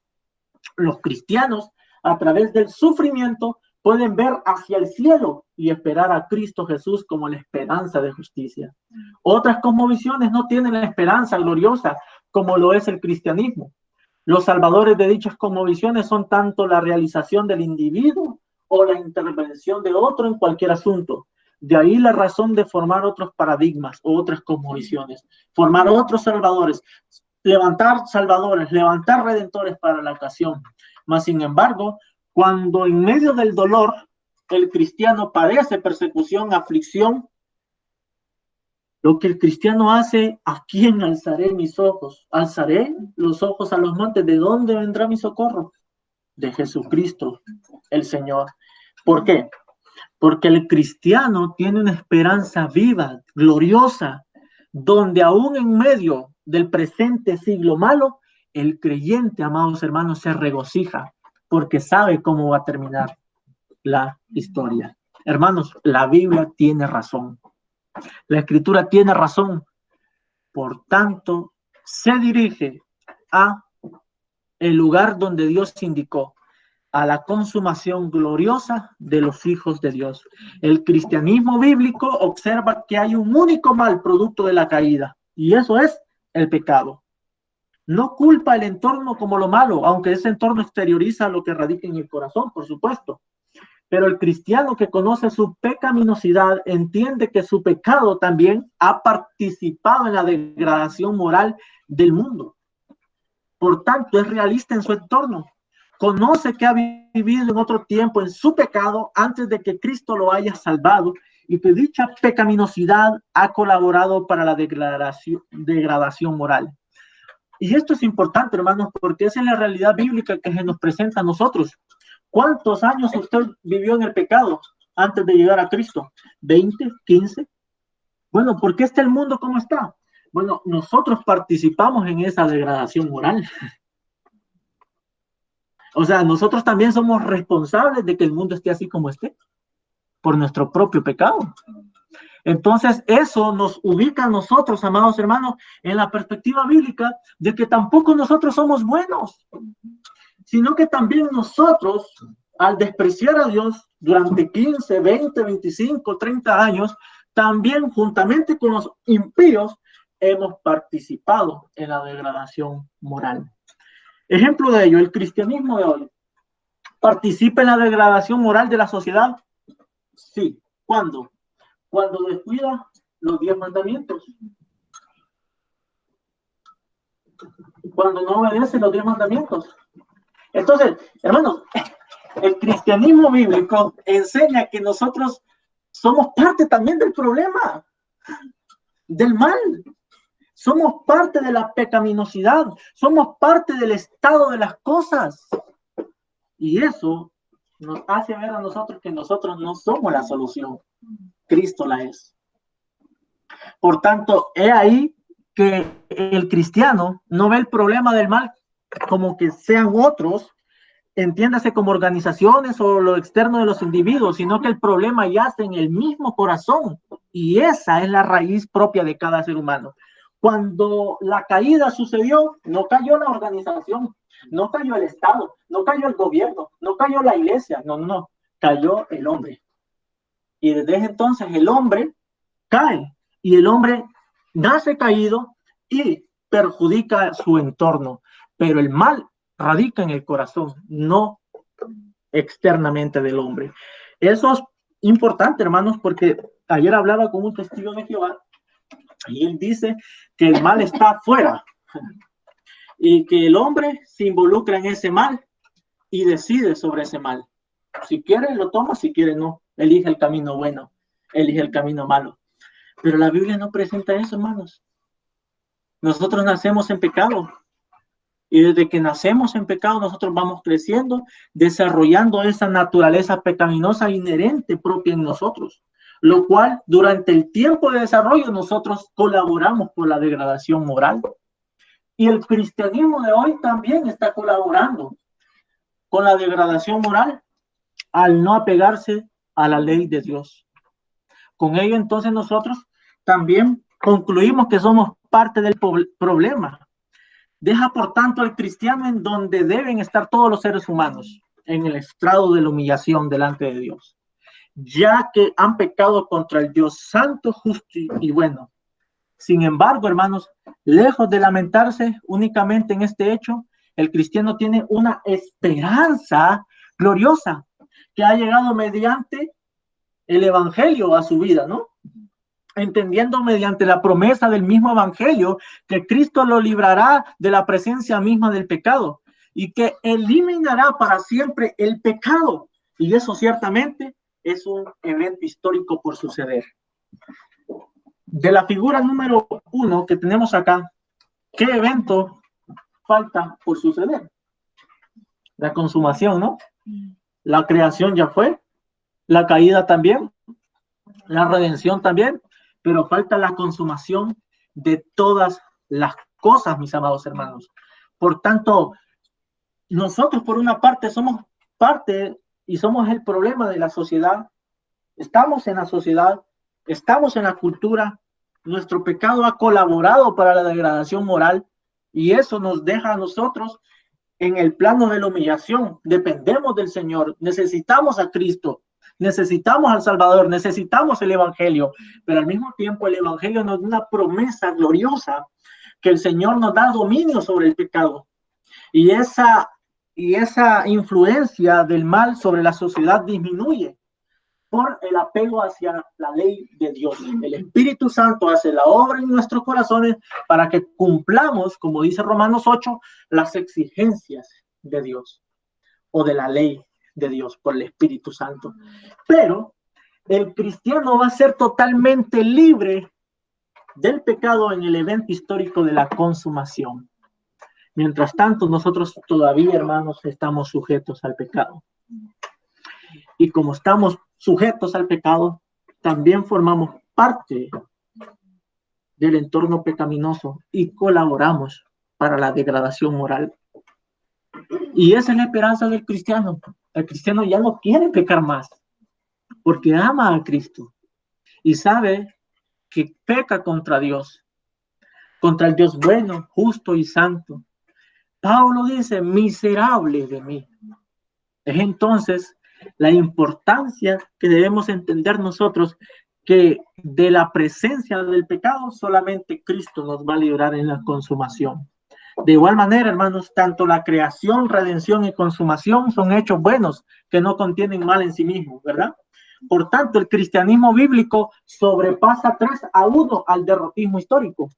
Los cristianos, a través del sufrimiento, pueden ver hacia el cielo y esperar a Cristo Jesús como la esperanza de justicia. Otras cosmovisiones no tienen la esperanza gloriosa como lo es el cristianismo. Los salvadores de dichas cosmovisiones son tanto la realización del individuo o la intervención de otro en cualquier asunto. De ahí la razón de formar otros paradigmas, otras cosmovisiones, formar otros salvadores, levantar salvadores, levantar redentores para la ocasión. Mas, sin embargo, cuando en medio del dolor el cristiano padece persecución, aflicción, lo que el cristiano hace, ¿a quién alzaré mis ojos? Alzaré los ojos a los montes. ¿De dónde vendrá mi socorro? De Jesucristo, el Señor. ¿Por qué? Porque el cristiano tiene una esperanza viva, gloriosa, donde aún en medio del presente siglo malo, el creyente, amados hermanos, se regocija porque sabe cómo va a terminar la historia. Hermanos, la Biblia tiene razón. La Escritura tiene razón. Por tanto, se dirige a el lugar donde Dios indicó, a la consumación gloriosa de los hijos de Dios. El cristianismo bíblico observa que hay un único mal producto de la caída, y eso es el pecado. No culpa el entorno como lo malo, aunque ese entorno exterioriza lo que radica en el corazón, por supuesto. Pero el cristiano que conoce su pecaminosidad entiende que su pecado también ha participado en la degradación moral del mundo. Por tanto, es realista en su entorno. Conoce que ha vivido en otro tiempo en su pecado antes de que Cristo lo haya salvado y que dicha pecaminosidad ha colaborado para la degradación moral. Y esto es importante, hermanos, porque esa es la realidad bíblica que se nos presenta a nosotros. ¿Cuántos años usted vivió en el pecado antes de llegar a Cristo? ¿20? ¿15? Bueno, ¿por qué está el mundo como está? Bueno, nosotros participamos en esa degradación moral. O sea, nosotros también somos responsables de que el mundo esté así como esté, por nuestro propio pecado. Entonces, eso nos ubica a nosotros, amados hermanos, en la perspectiva bíblica de que tampoco nosotros somos buenos, sino que también nosotros, al despreciar a Dios durante 15, 20, 25, 30 años, también juntamente con los impíos, hemos participado en la degradación moral. Ejemplo de ello, el cristianismo de hoy. ¿Participa en la degradación moral de la sociedad? Sí. ¿Cuándo? Cuando descuida los 10 mandamientos. Cuando no obedece los 10 mandamientos. Entonces, hermanos, el cristianismo bíblico enseña que nosotros somos parte también del problema, del mal. Somos parte de la pecaminosidad, somos parte del estado de las cosas. Y eso nos hace ver a nosotros que nosotros no somos la solución, Cristo la es. Por tanto, he ahí que el cristiano no ve el problema del mal como que sean otros, entiéndase como organizaciones o lo externo de los individuos, sino que el problema yace en el mismo corazón. Y esa es la raíz propia de cada ser humano. Cuando la caída sucedió, no cayó la organización, no cayó el Estado, no cayó el gobierno, no cayó la iglesia, no, cayó el hombre. Y desde entonces el hombre cae y el hombre nace caído y perjudica su entorno. Pero el mal radica en el corazón, no externamente del hombre. Eso es importante, hermanos, porque ayer hablaba con un testigo de Jehová y él dice que el mal está afuera y que el hombre se involucra en ese mal y decide sobre ese mal. Si quiere lo toma, si quiere no. Elige el camino bueno, elige el camino malo. Pero la Biblia no presenta eso, hermanos. Nosotros nacemos en pecado. Y desde que nacemos en pecado, nosotros vamos creciendo, desarrollando esa naturaleza pecaminosa inherente propia en nosotros, lo cual durante el tiempo de desarrollo nosotros colaboramos por la degradación moral. Y el cristianismo de hoy también está colaborando con la degradación moral al no apegarse a la ley de Dios. Con ello entonces nosotros también concluimos que somos parte del problema. Deja por tanto al cristiano en donde deben estar todos los seres humanos, en el estrado de la humillación delante de Dios, ya que han pecado contra el Dios santo, justo y bueno. Sin embargo, hermanos, lejos de lamentarse únicamente en este hecho, el cristiano tiene una esperanza gloriosa que ha llegado mediante el evangelio a su vida, ¿no? Entendiendo mediante la promesa del mismo evangelio que Cristo lo librará de la presencia misma del pecado y que eliminará para siempre el pecado. Y eso ciertamente es un evento histórico por suceder. De la figura número 1 que tenemos acá, ¿qué evento falta por suceder? La consumación, ¿no? La creación ya fue, la caída también, la redención también, pero falta la consumación de todas las cosas, mis amados hermanos. Por tanto, nosotros por una parte somos parte y somos el problema de la sociedad. Estamos en la sociedad, estamos en la cultura, nuestro pecado ha colaborado para la degradación moral y eso nos deja a nosotros en el plano de la humillación. Dependemos del Señor, necesitamos a Cristo, necesitamos al Salvador, necesitamos el Evangelio, pero al mismo tiempo el Evangelio nos da una promesa gloriosa que el Señor nos da dominio sobre el pecado y esa influencia del mal sobre la sociedad disminuye por el apego hacia la ley de Dios. El Espíritu Santo hace la obra en nuestros corazones para que cumplamos, como dice Romanos 8, las exigencias de Dios o de la ley de Dios por el Espíritu Santo. Pero el cristiano va a ser totalmente libre del pecado en el evento histórico de la consumación. Mientras tanto, nosotros todavía, hermanos, estamos sujetos al pecado. Y como estamos sujetos al pecado, también formamos parte del entorno pecaminoso y colaboramos para la degradación moral. Y esa es la esperanza del cristiano. El cristiano ya no quiere pecar más, porque ama a Cristo y sabe que peca contra Dios, contra el Dios bueno, justo y santo. Pablo dice, miserable de mí. Es entonces la importancia que debemos entender nosotros que de la presencia del pecado solamente Cristo nos va a librar en la consumación. De igual manera, hermanos, tanto la creación, redención y consumación son hechos buenos que no contienen mal en sí mismos, ¿verdad? Por tanto, el cristianismo bíblico sobrepasa 3-1 al derrotismo histórico.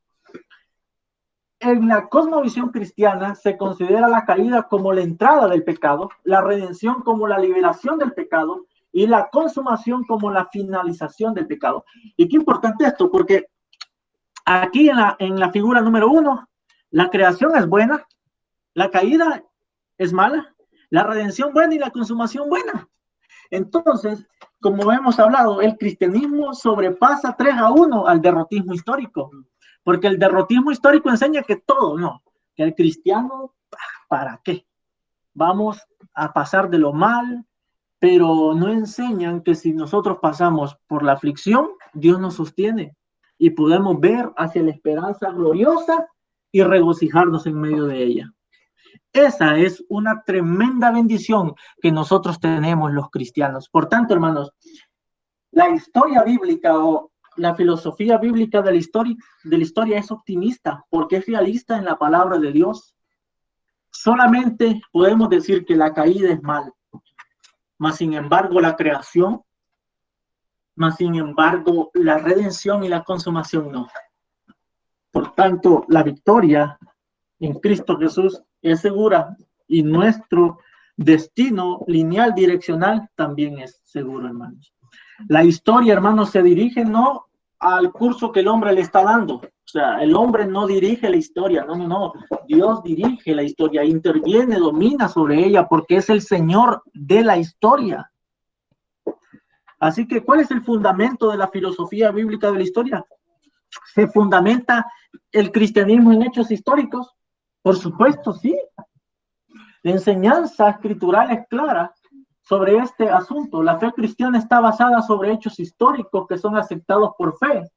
En la cosmovisión cristiana se considera la caída como la entrada del pecado, la redención como la liberación del pecado y la consumación como la finalización del pecado. Y qué importante esto, porque aquí en la figura número 1, la creación es buena, la caída es mala, la redención buena y la consumación buena. Entonces, como hemos hablado, el cristianismo sobrepasa 3-1 al derrotismo histórico. Porque el derrotismo histórico enseña que todo, no, que el cristiano, ¿para qué? Vamos a pasar de lo mal, pero no enseñan que si nosotros pasamos por la aflicción, Dios nos sostiene y podemos ver hacia la esperanza gloriosa y regocijarnos en medio de ella. Esa es una tremenda bendición que nosotros tenemos los cristianos. Por tanto, hermanos, la historia bíblica o la filosofía bíblica de la historia es optimista porque es realista en la palabra de Dios. Solamente podemos decir que la caída es mal, mas sin embargo la creación, mas sin embargo la redención y la consumación no. Por tanto, la victoria en Cristo Jesús es segura y nuestro destino lineal direccional también es seguro, hermanos. La historia, hermanos, se dirige no al curso que el hombre le está dando. O sea, el hombre no dirige la historia, no. Dios dirige la historia, interviene, domina sobre ella, porque es el Señor de la historia. Así que, ¿cuál es el fundamento de la filosofía bíblica de la historia? ¿Se fundamenta el cristianismo en hechos históricos? Por supuesto, sí. La enseñanza escritural es clara sobre este asunto. La fe cristiana está basada sobre hechos históricos que son aceptados por fe.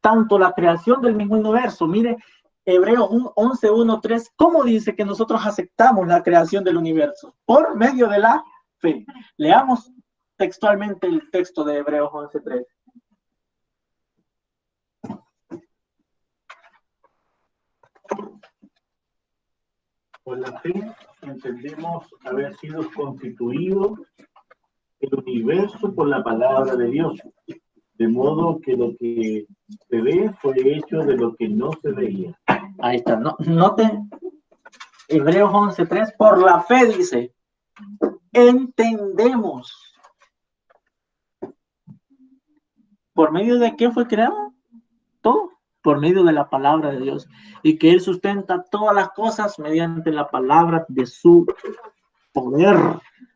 Tanto la creación del mismo universo. Mire, Hebreos 11:1-3, ¿cómo dice que nosotros aceptamos la creación del universo? Por medio de la fe. Leamos textualmente el texto de Hebreos 11:3. Por la fe entendemos haber sido constituido el universo por la palabra de Dios. De modo que lo que se ve fue hecho de lo que no se veía. Ahí está. Noten, Hebreos 11:3, por la fe dice, entendemos. ¿Por medio de qué fue creado? Todo. Por medio de la palabra de Dios. Y que Él sustenta todas las cosas mediante la palabra de su poder.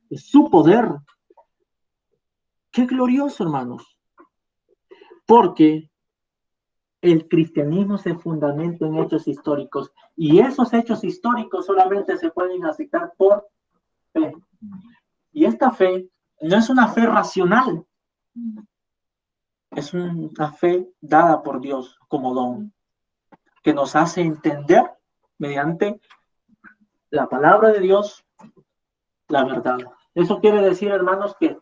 De su poder. Qué glorioso, hermanos. Porque el cristianismo se fundamenta en hechos históricos. Y esos hechos históricos solamente se pueden aceptar por fe. Y esta fe no es una fe racional. Es una fe dada por Dios como don, que nos hace entender mediante la palabra de Dios la verdad. Eso quiere decir, hermanos, que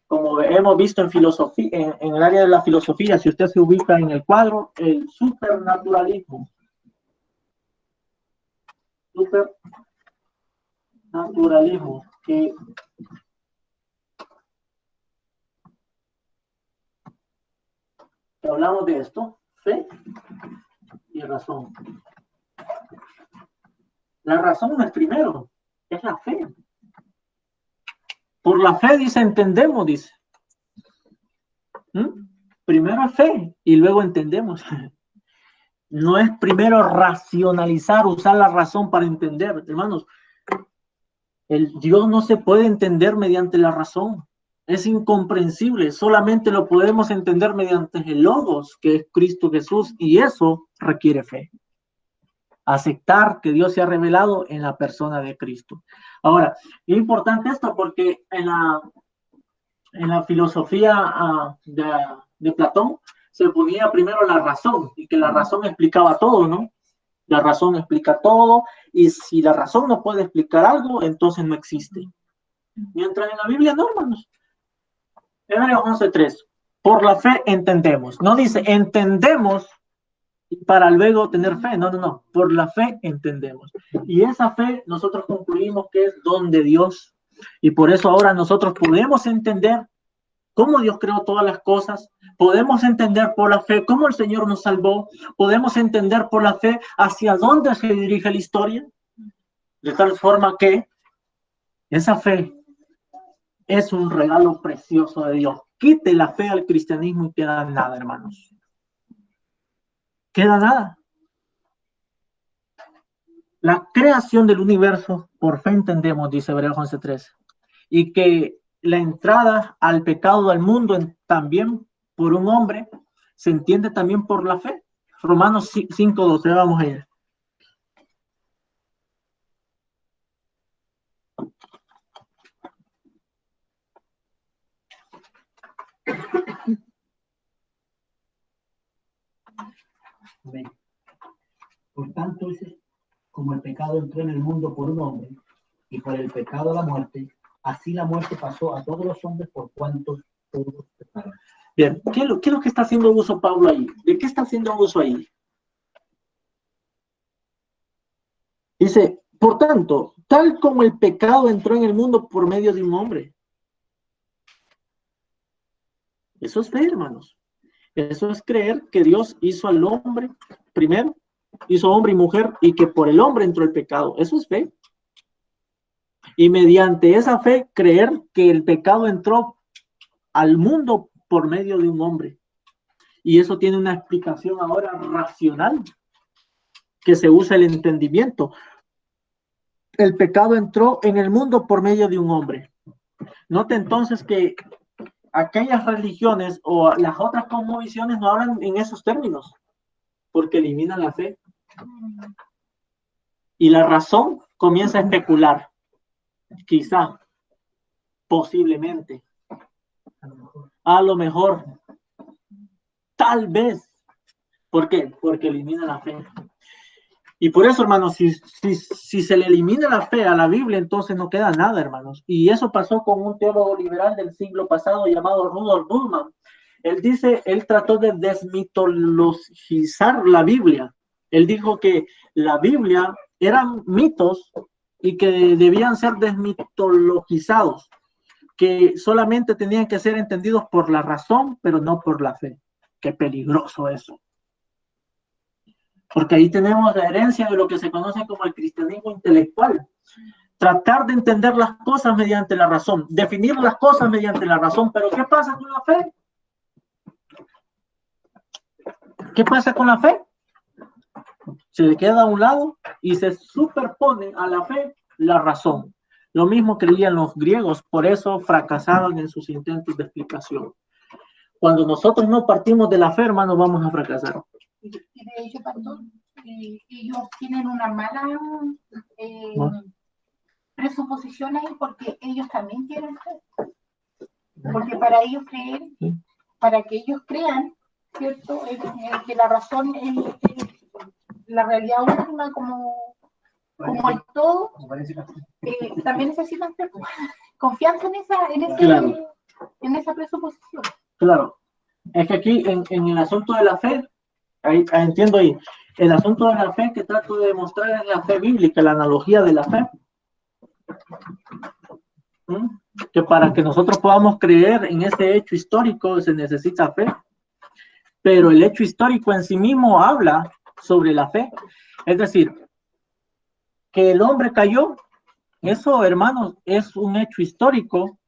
como hemos visto en filosofía, en el área de la filosofía, si usted se ubica en el cuadro, el supernaturalismo. Supernaturalismo, que hablamos de esto, fe y razón. La razón no es primero, es la fe. Por la fe dice, entendemos, dice. Primero es fe y luego entendemos. No es primero racionalizar, usar la razón para entender. Hermanos, el Dios no se puede entender mediante la razón. Es incomprensible. Solamente lo podemos entender mediante el Logos, que es Cristo Jesús, y eso requiere fe. Aceptar que Dios se ha revelado en la persona de Cristo. Ahora, es importante esto porque en la filosofía de Platón se ponía primero la razón y que la razón explicaba todo, ¿no? La razón explica todo y si la razón no puede explicar algo, entonces no existe. Mientras en la Biblia no, hermanos. Hebreos 11:3. Por la fe entendemos. No dice entendemos para luego tener fe. No. Por la fe entendemos. Y esa fe nosotros concluimos que es don de Dios. Y por eso ahora nosotros podemos entender cómo Dios creó todas las cosas. Podemos entender por la fe cómo el Señor nos salvó. Podemos entender por la fe hacia dónde se dirige la historia. De tal forma que esa fe es un regalo precioso de Dios. Quite la fe al cristianismo y queda nada, hermanos. Queda nada. La creación del universo, por fe entendemos, dice Hebreos 11:3, y que la entrada al pecado del mundo también por un hombre se entiende también por la fe. Romanos 5:12, vamos a ir. Por tanto, como el pecado entró en el mundo por un hombre, y por el pecado la muerte, así la muerte pasó a todos los hombres por cuantos todos pecaron. Bien, ¿qué es lo que está haciendo uso Pablo ahí? ¿De qué está haciendo uso ahí? Dice, por tanto, tal como el pecado entró en el mundo por medio de un hombre. Eso es fe, hermanos. Eso es creer que Dios hizo al hombre primero, hizo hombre y mujer, y que por el hombre entró el pecado. Eso es fe. Y mediante esa fe, creer que el pecado entró al mundo por medio de un hombre. Y eso tiene una explicación ahora racional, que se usa el entendimiento. El pecado entró en el mundo por medio de un hombre. Note entonces que aquellas religiones o las otras cosmovisiones no hablan en esos términos, porque eliminan la fe. Y la razón comienza a especular. Quizá, posiblemente, a lo mejor, tal vez. ¿Por qué? Porque elimina la fe. Y por eso, hermanos, si se le elimina la fe a la Biblia, entonces no queda nada, hermanos. Y eso pasó con un teólogo liberal del siglo pasado llamado Rudolf Bultmann. Él trató de desmitologizar la Biblia. Él dijo que la Biblia eran mitos y que debían ser desmitologizados. que solamente tenían que ser entendidos por la razón, pero no por la fe. Qué peligroso eso. Porque ahí tenemos la herencia de lo que se conoce como el cristianismo intelectual. Tratar de entender las cosas mediante la razón, definir las cosas mediante la razón, pero ¿qué pasa con la fe? ¿Qué pasa con la fe? Se le queda a un lado y se superpone a la fe la razón. Lo mismo creían los griegos, por eso fracasaron en sus intentos de explicación. Cuando nosotros no partimos de la fe, hermanos, vamos a fracasar. Y de hecho, pastor, ellos tienen una mala presuposición ahí porque ellos también quieren fe. Porque para ellos creer, para que ellos crean, ¿cierto? Que la razón es la realidad última como el todo, también necesitan fe. Confianza en esa presuposición. Claro. Es que aquí en el asunto de la fe, ahí entiendo ahí, el asunto de la fe que trato de demostrar es la fe bíblica, la analogía de la fe. Que para que nosotros podamos creer en ese hecho histórico se necesita fe, pero el hecho histórico en sí mismo habla sobre la fe, es decir, que el hombre cayó, eso, hermanos, es un hecho histórico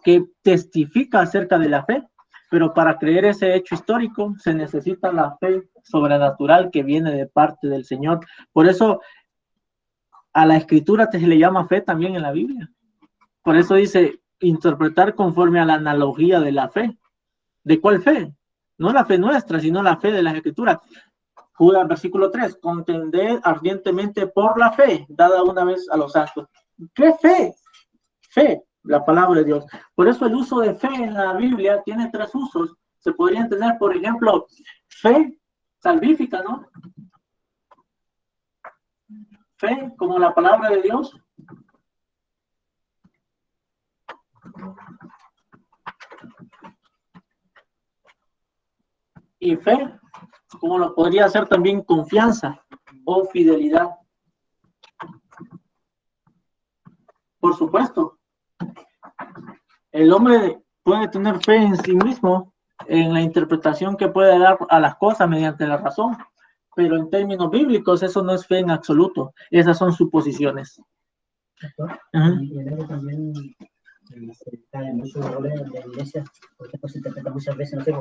que testifica acerca de la fe, pero para creer ese hecho histórico se necesita la fe sobrenatural que viene de parte del Señor. Por eso a la escritura se le llama fe también en la Biblia. Por eso dice interpretar conforme a la analogía de la fe. ¿De cuál fe? No la fe nuestra, sino la fe de las escrituras. Judas, versículo 3, contended ardientemente por la fe, dada una vez a los santos. ¿Qué fe? Fe, la palabra de Dios. Por eso el uso de fe en la Biblia tiene tres usos. Se podrían tener, por ejemplo, fe salvífica, ¿no? Fe como la palabra de Dios. Y fe, como lo podría ser también confianza o fidelidad. Por supuesto, el hombre puede tener fe en sí mismo, en la interpretación que puede dar a las cosas mediante la razón, pero en términos bíblicos eso no es fe en absoluto, esas son suposiciones. Y en eso también se cae en muchos roles de la iglesia, por ejemplo, se interpreta muchas veces, no sé,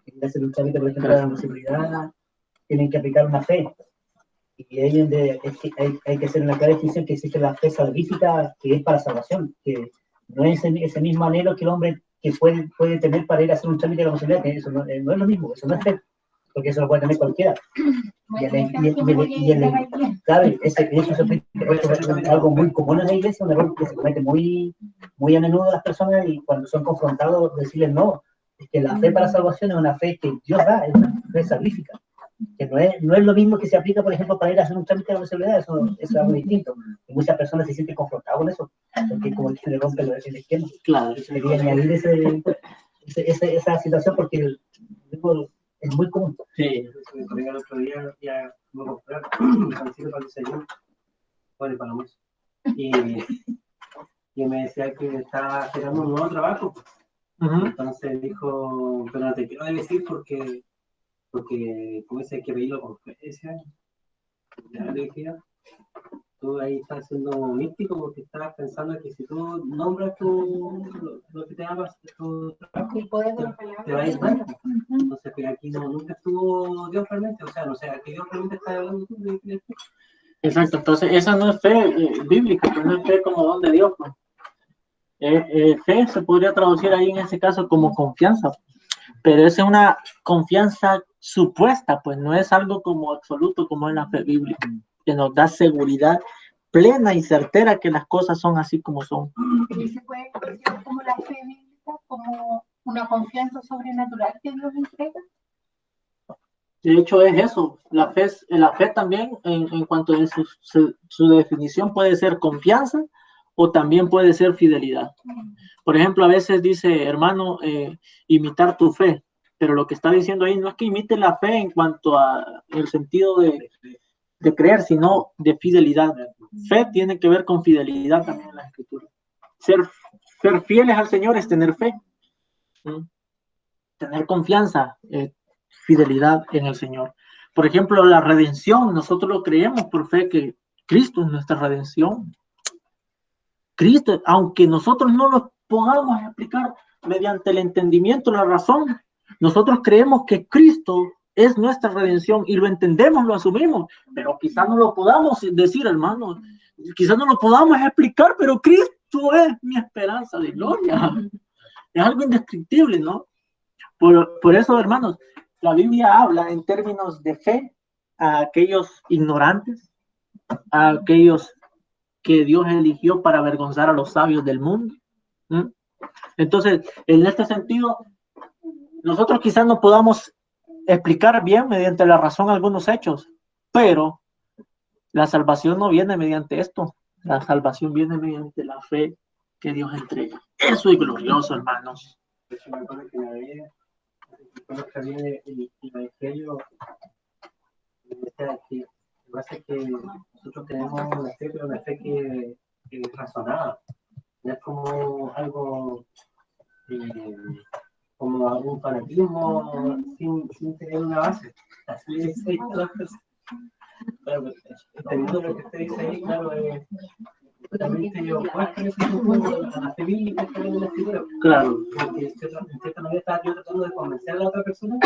que hacer un trámite, por ejemplo, de la posibilidad, tienen que aplicar una fe. Y ahí hay que hacer una clara distinción que existe la fe salvífica, que es para salvación, que no es ese mismo anhelo que el hombre que puede tener para ir a hacer un trámite de la posibilidad, que eso no es lo mismo, eso no es fe, porque eso lo puede tener cualquiera. Claro, eso es algo muy común en la iglesia, un error que se comete muy, muy a menudo las personas, y cuando son confrontados decirles no, es que la fe para salvación es una fe que Dios da, es una fe salvífica, que no es lo mismo que se aplica, por ejemplo, para ir a hacer un trámite de la posibilidad, eso es algo distinto, y muchas personas se sienten confrontadas con eso, porque como que se le rompe el esquema. Claro, se le quería añadir esa situación porque es muy común. Sí, el otro día ya me comprar un pancito para el desayuno, para el almuerzo. Y me decía que estaba esperando un nuevo trabajo. Entonces dijo, pero no te quiero decir porque como dice, hay que pedirlo con fe. Ya le dije, tú ahí estás siendo místico porque estás pensando que si tú nombras lo que te hagas tu trabajo, te va a ir mal. Entonces, que aquí nunca estuvo Dios realmente, o sea, no sé, aquí Dios realmente está hablando de Exacto, entonces esa no es fe bíblica, no es fe como don de Dios. Pues. Fe se podría traducir ahí en ese caso como confianza, pero esa es una confianza supuesta, pues no es algo como absoluto como es la fe bíblica, que nos da seguridad plena y certera que las cosas son así como son. ¿Y se puede considerar como la fe bíblica, como una confianza sobrenatural que Dios entrega? De hecho es eso, la fe también en cuanto a su definición puede ser confianza o también puede ser fidelidad. Por ejemplo, a veces dice, hermano, imitar tu fe, pero lo que está diciendo ahí no es que imite la fe en cuanto a el sentido de creer, sino de fidelidad. Fe tiene que ver con fidelidad también en la escritura. Ser ser fieles al Señor es tener fe, tener confianza, fidelidad en el Señor. Por ejemplo, la redención, nosotros lo creemos por fe que Cristo es nuestra redención. Cristo, aunque nosotros no lo podamos explicar mediante el entendimiento, la razón, nosotros creemos que Cristo es nuestra redención y lo entendemos, lo asumimos, pero quizás no lo podamos decir, hermanos, quizás no lo podamos explicar, pero Cristo es mi esperanza de gloria. Es algo indescriptible, ¿no? Por eso, hermanos, la Biblia habla en términos de fe a aquellos ignorantes, a aquellos que Dios eligió para avergonzar a los sabios del mundo. Entonces, en este sentido, nosotros quizás no podamos explicar bien mediante la razón algunos hechos, pero la salvación no viene mediante esto. La salvación viene mediante la fe que Dios entrega. Eso es glorioso, hermanos. Eso me acuerdo que una vez, cuando viene el Evangelio, decía que lo que pasa es que nosotros tenemos una fe, pero una fe que es razonada. No es como algo, como algún fanatismo sin tener una base. Así es las cosas. Claro, entendiendo lo que usted dice ahí, claro, realmente yo a la fe bíblica que hay en la escritura. Claro. Porque en cierta manera estaba yo tratando de convencer a la otra persona,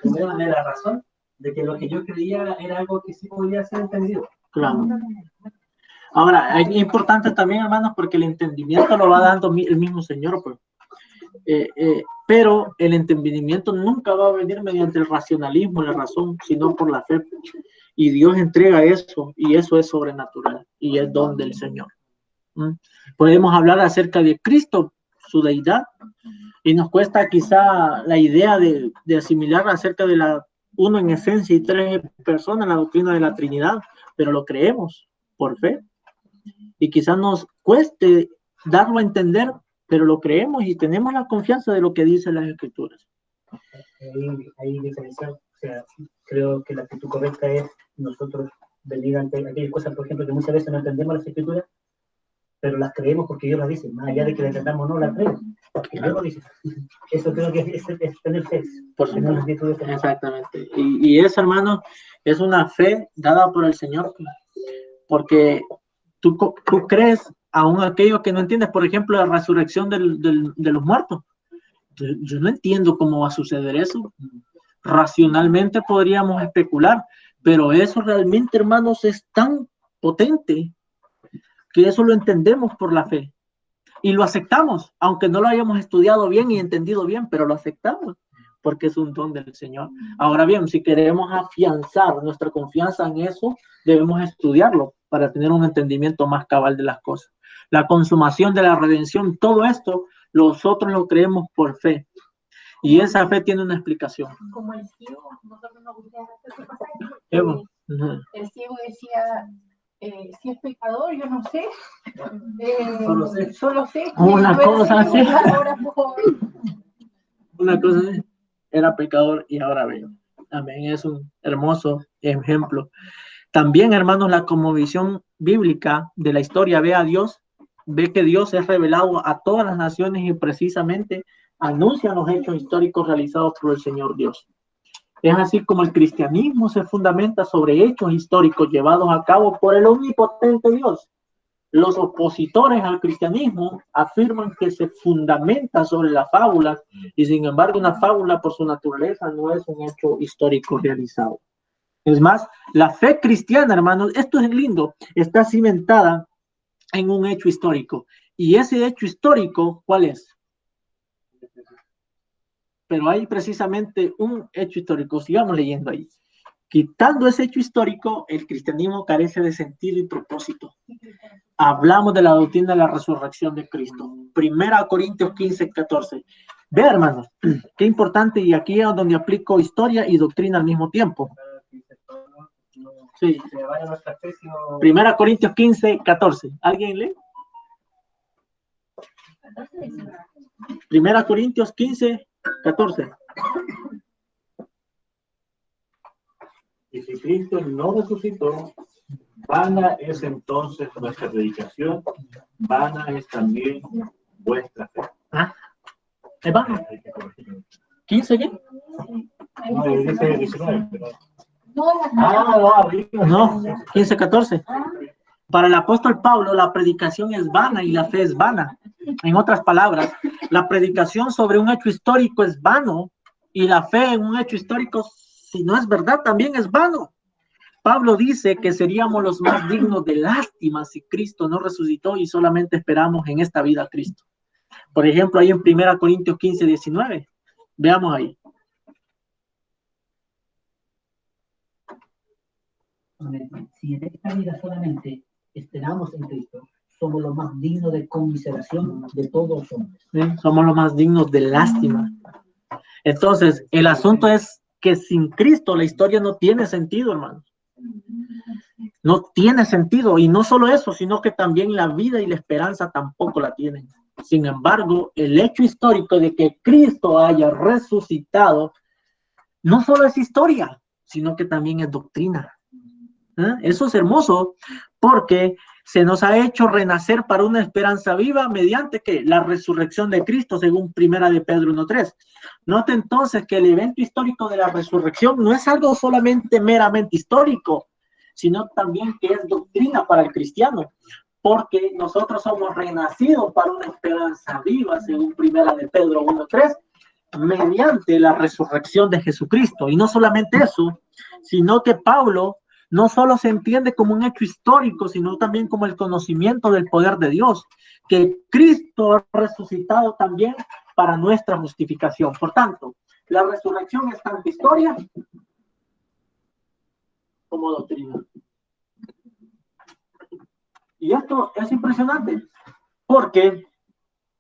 primero de la razón, de que lo que yo creía era algo que sí podía ser entendido. Claro. Ahora, es importante también, hermanos, porque el entendimiento lo va dando el mismo Señor, pues. Pero el entendimiento nunca va a venir mediante el racionalismo, la razón, sino por la fe. Y Dios entrega eso, y eso es sobrenatural, y es don del Señor. Podemos hablar acerca de Cristo, su deidad, y nos cuesta quizá la idea de asimilar acerca de la uno en esencia y tres personas, la doctrina de la Trinidad, pero lo creemos por fe. Y quizás nos cueste darlo a entender, pero lo creemos y tenemos la confianza de lo que dicen las Escrituras. Ahí diferencia, o sea, creo que la actitud correcta es nosotros venir ante aquellas cosas, por ejemplo, que muchas veces no entendemos las Escrituras, pero las creemos porque Dios las dice, más allá de que las entendamos o no, las creemos, porque Dios lo dice. Eso creo que es tener fe. Por supuesto. Exactamente. Y eso, hermano, es una fe dada por el Señor, porque tú crees aún aquello que no entiendes, por ejemplo, la resurrección de los muertos. Yo no entiendo cómo va a suceder eso. Racionalmente podríamos especular, pero eso realmente, hermanos, es tan potente que eso lo entendemos por la fe y lo aceptamos, aunque no lo hayamos estudiado bien y entendido bien, pero lo aceptamos porque es un don del Señor. Ahora bien, si queremos afianzar nuestra confianza en eso, debemos estudiarlo para tener un entendimiento más cabal de las cosas. La consumación de la redención, todo esto, nosotros lo creemos por fe. Y esa fe tiene una explicación. Como el ciego, nosotros nos gusta hacer ese pasaje. El ciego decía, si es pecador, yo no sé. Solo sé. Una cosa así. Una cosa así. Era pecador y ahora veo. Amén. Es un hermoso ejemplo. También, hermanos, la cosmovisión bíblica de la historia ve a Dios, ve que Dios es revelado a todas las naciones y precisamente anuncian los hechos históricos realizados por el Señor Dios. Es así como el cristianismo se fundamenta sobre hechos históricos llevados a cabo por el omnipotente Dios. Los opositores al cristianismo afirman que se fundamenta sobre la fábula y sin embargo una fábula por su naturaleza no es un hecho histórico realizado. Es más, la fe cristiana, hermanos, esto es lindo, está cimentada en un hecho histórico. Y ese hecho histórico, ¿cuál es? Pero hay precisamente un hecho histórico. Sigamos leyendo ahí. Quitando ese hecho histórico, el cristianismo carece de sentido y propósito. Hablamos de la doctrina de la resurrección de Cristo. 1 Corintios 15, 14. Vea, hermanos, qué importante, y aquí es donde aplico historia y doctrina al mismo tiempo. Sí. 1 Corintios 15, 14. ¿Alguien lee? 1 Corintios 15, 14. Y si Cristo no resucitó, vana es entonces nuestra predicación, vana es también vuestra fe. ¿Ah? ¿Es vano? 15 qué? No, dice 19, pero... No, 15, 14. Para el apóstol Pablo, la predicación es vana y la fe es vana. En otras palabras, la predicación sobre un hecho histórico es vano y la fe en un hecho histórico, si no es verdad, también es vano. Pablo dice que seríamos los más dignos de lástima si Cristo no resucitó y solamente esperamos en esta vida a Cristo. Por ejemplo, ahí en 1 Corintios 15, 19. Veamos ahí. Si en esta vida solamente esperamos en Cristo, somos los más dignos de conmiseración de todos los hombres. ¿Sí? Somos los más dignos de lástima. Entonces, el asunto es que sin Cristo la historia no tiene sentido, hermano. No tiene sentido. Y no solo eso, sino que también la vida y la esperanza tampoco la tienen. Sin embargo, el hecho histórico de que Cristo haya resucitado no solo es historia, sino que también es doctrina. Eso es hermoso porque se nos ha hecho renacer para una esperanza viva mediante que la resurrección de Cristo, según 1 de Pedro 1:3. Note entonces que el evento histórico de la resurrección no es algo solamente meramente histórico, sino también que es doctrina para el cristiano, porque nosotros somos renacidos para una esperanza viva, según 1 de Pedro 1:3, mediante la resurrección de Jesucristo. Y no solamente eso, sino que Pablo no solo se entiende como un hecho histórico, sino también como el conocimiento del poder de Dios, que Cristo ha resucitado también para nuestra justificación. Por tanto, la resurrección es tanto historia como doctrina. Y esto es impresionante, porque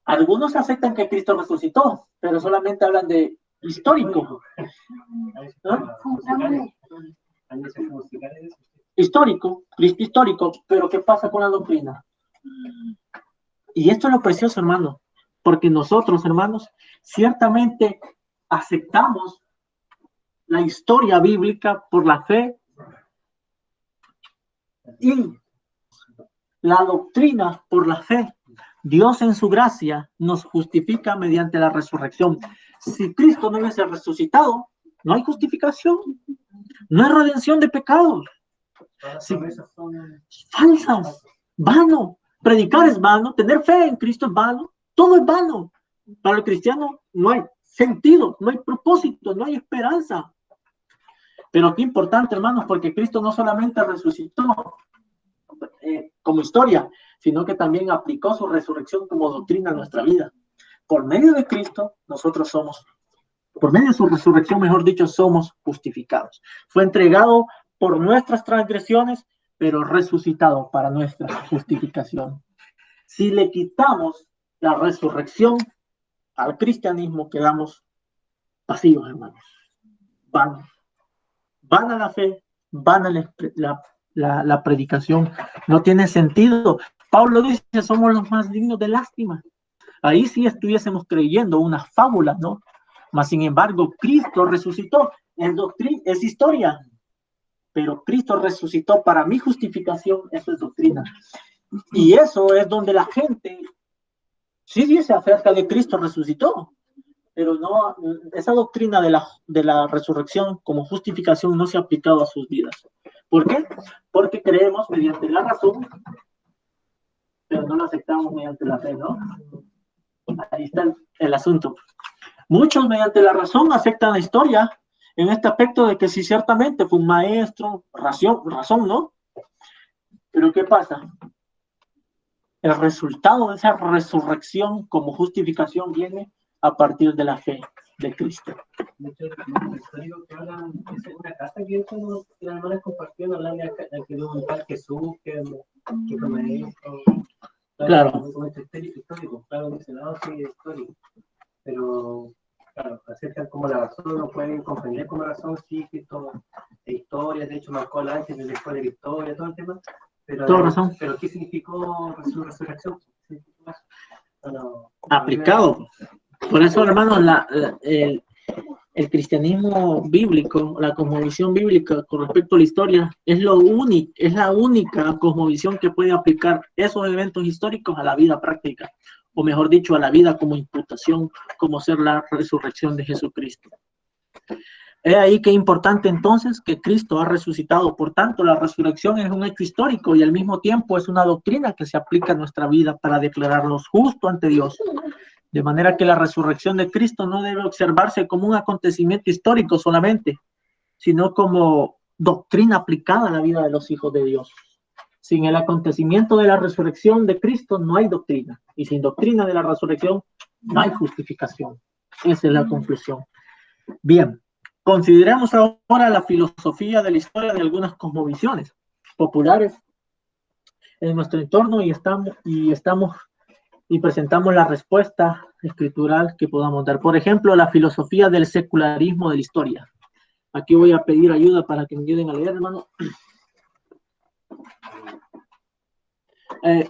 algunos aceptan que Cristo resucitó, pero solamente hablan de histórico. ¿No? Histórico, Cristo histórico, pero ¿qué pasa con la doctrina? Y esto es lo precioso, hermano, porque nosotros, hermanos, ciertamente aceptamos la historia bíblica por la fe y la doctrina por la fe. Dios en su gracia nos justifica mediante la resurrección. Si Cristo no hubiese resucitado, no hay justificación. No hay redención de pecados. Sí. Falsas. Vano. Predicar es vano. Tener fe en Cristo es vano. Todo es vano. Para el cristiano no hay sentido, no hay propósito, no hay esperanza. Pero qué importante, hermanos, porque Cristo no solamente resucitó como historia, sino que también aplicó su resurrección como doctrina a nuestra vida. Por medio de Cristo, nosotros somos, por medio de su resurrección, mejor dicho, somos justificados. Fue entregado por nuestras transgresiones, pero resucitado para nuestra justificación. Si le quitamos la resurrección al cristianismo, quedamos pasivos, hermanos. Van a la fe, van a la predicación. No tiene sentido. Pablo dice que somos los más dignos de lástima. Ahí sí estuviésemos creyendo una fábula, ¿no? Mas sin embargo, Cristo resucitó. Es doctrina, es historia. Pero Cristo resucitó para mi justificación. Eso es doctrina. Y eso es donde la gente sí dice acerca de Cristo resucitó. Pero no, esa doctrina de la resurrección como justificación no se ha aplicado a sus vidas. ¿Por qué? Porque creemos mediante la razón, pero no lo aceptamos mediante la fe, ¿no? Ahí está el asunto. Muchos mediante la razón aceptan la historia en este aspecto de que sí, ciertamente fue un maestro, razón, ¿no? Pero ¿qué pasa? El resultado de esa resurrección como justificación viene a partir de la fe de Cristo. Muchos históricos que hablan, es una casa que las hermanas compartieron, hablan de que de un tal Jesús, que fue maestro. Claro. Histórico, claro, mencionado, sí, histórico. Pero, claro, acercan como la razón, no pueden comprender como razón, sí, que todo, de historia, de hecho, marcó el antes de la escuela de historia, todo el tema. Pero, razón. Pero, ¿qué significó su resurrección? Bueno, aplicado. Por eso, hermanos, el cristianismo bíblico, la cosmovisión bíblica con respecto a la historia, es la única cosmovisión que puede aplicar esos eventos históricos a la vida práctica. o mejor dicho, a la vida como imputación, como ser la resurrección de Jesucristo. Es ahí que es importante entonces que Cristo ha resucitado. Por tanto, la resurrección es un hecho histórico y al mismo tiempo es una doctrina que se aplica a nuestra vida para declararnos justos ante Dios. De manera que la resurrección de Cristo no debe observarse como un acontecimiento histórico solamente, sino como doctrina aplicada a la vida de los hijos de Dios. Sin el acontecimiento de la resurrección de Cristo no hay doctrina, y sin doctrina de la resurrección no hay justificación. Esa es la conclusión. Bien, consideremos ahora la filosofía de la historia de algunas cosmovisiones populares en nuestro entorno y presentamos la respuesta escritural que podamos dar. Por ejemplo, la filosofía del secularismo de la historia. Aquí voy a pedir ayuda para que me ayuden a leer, hermano.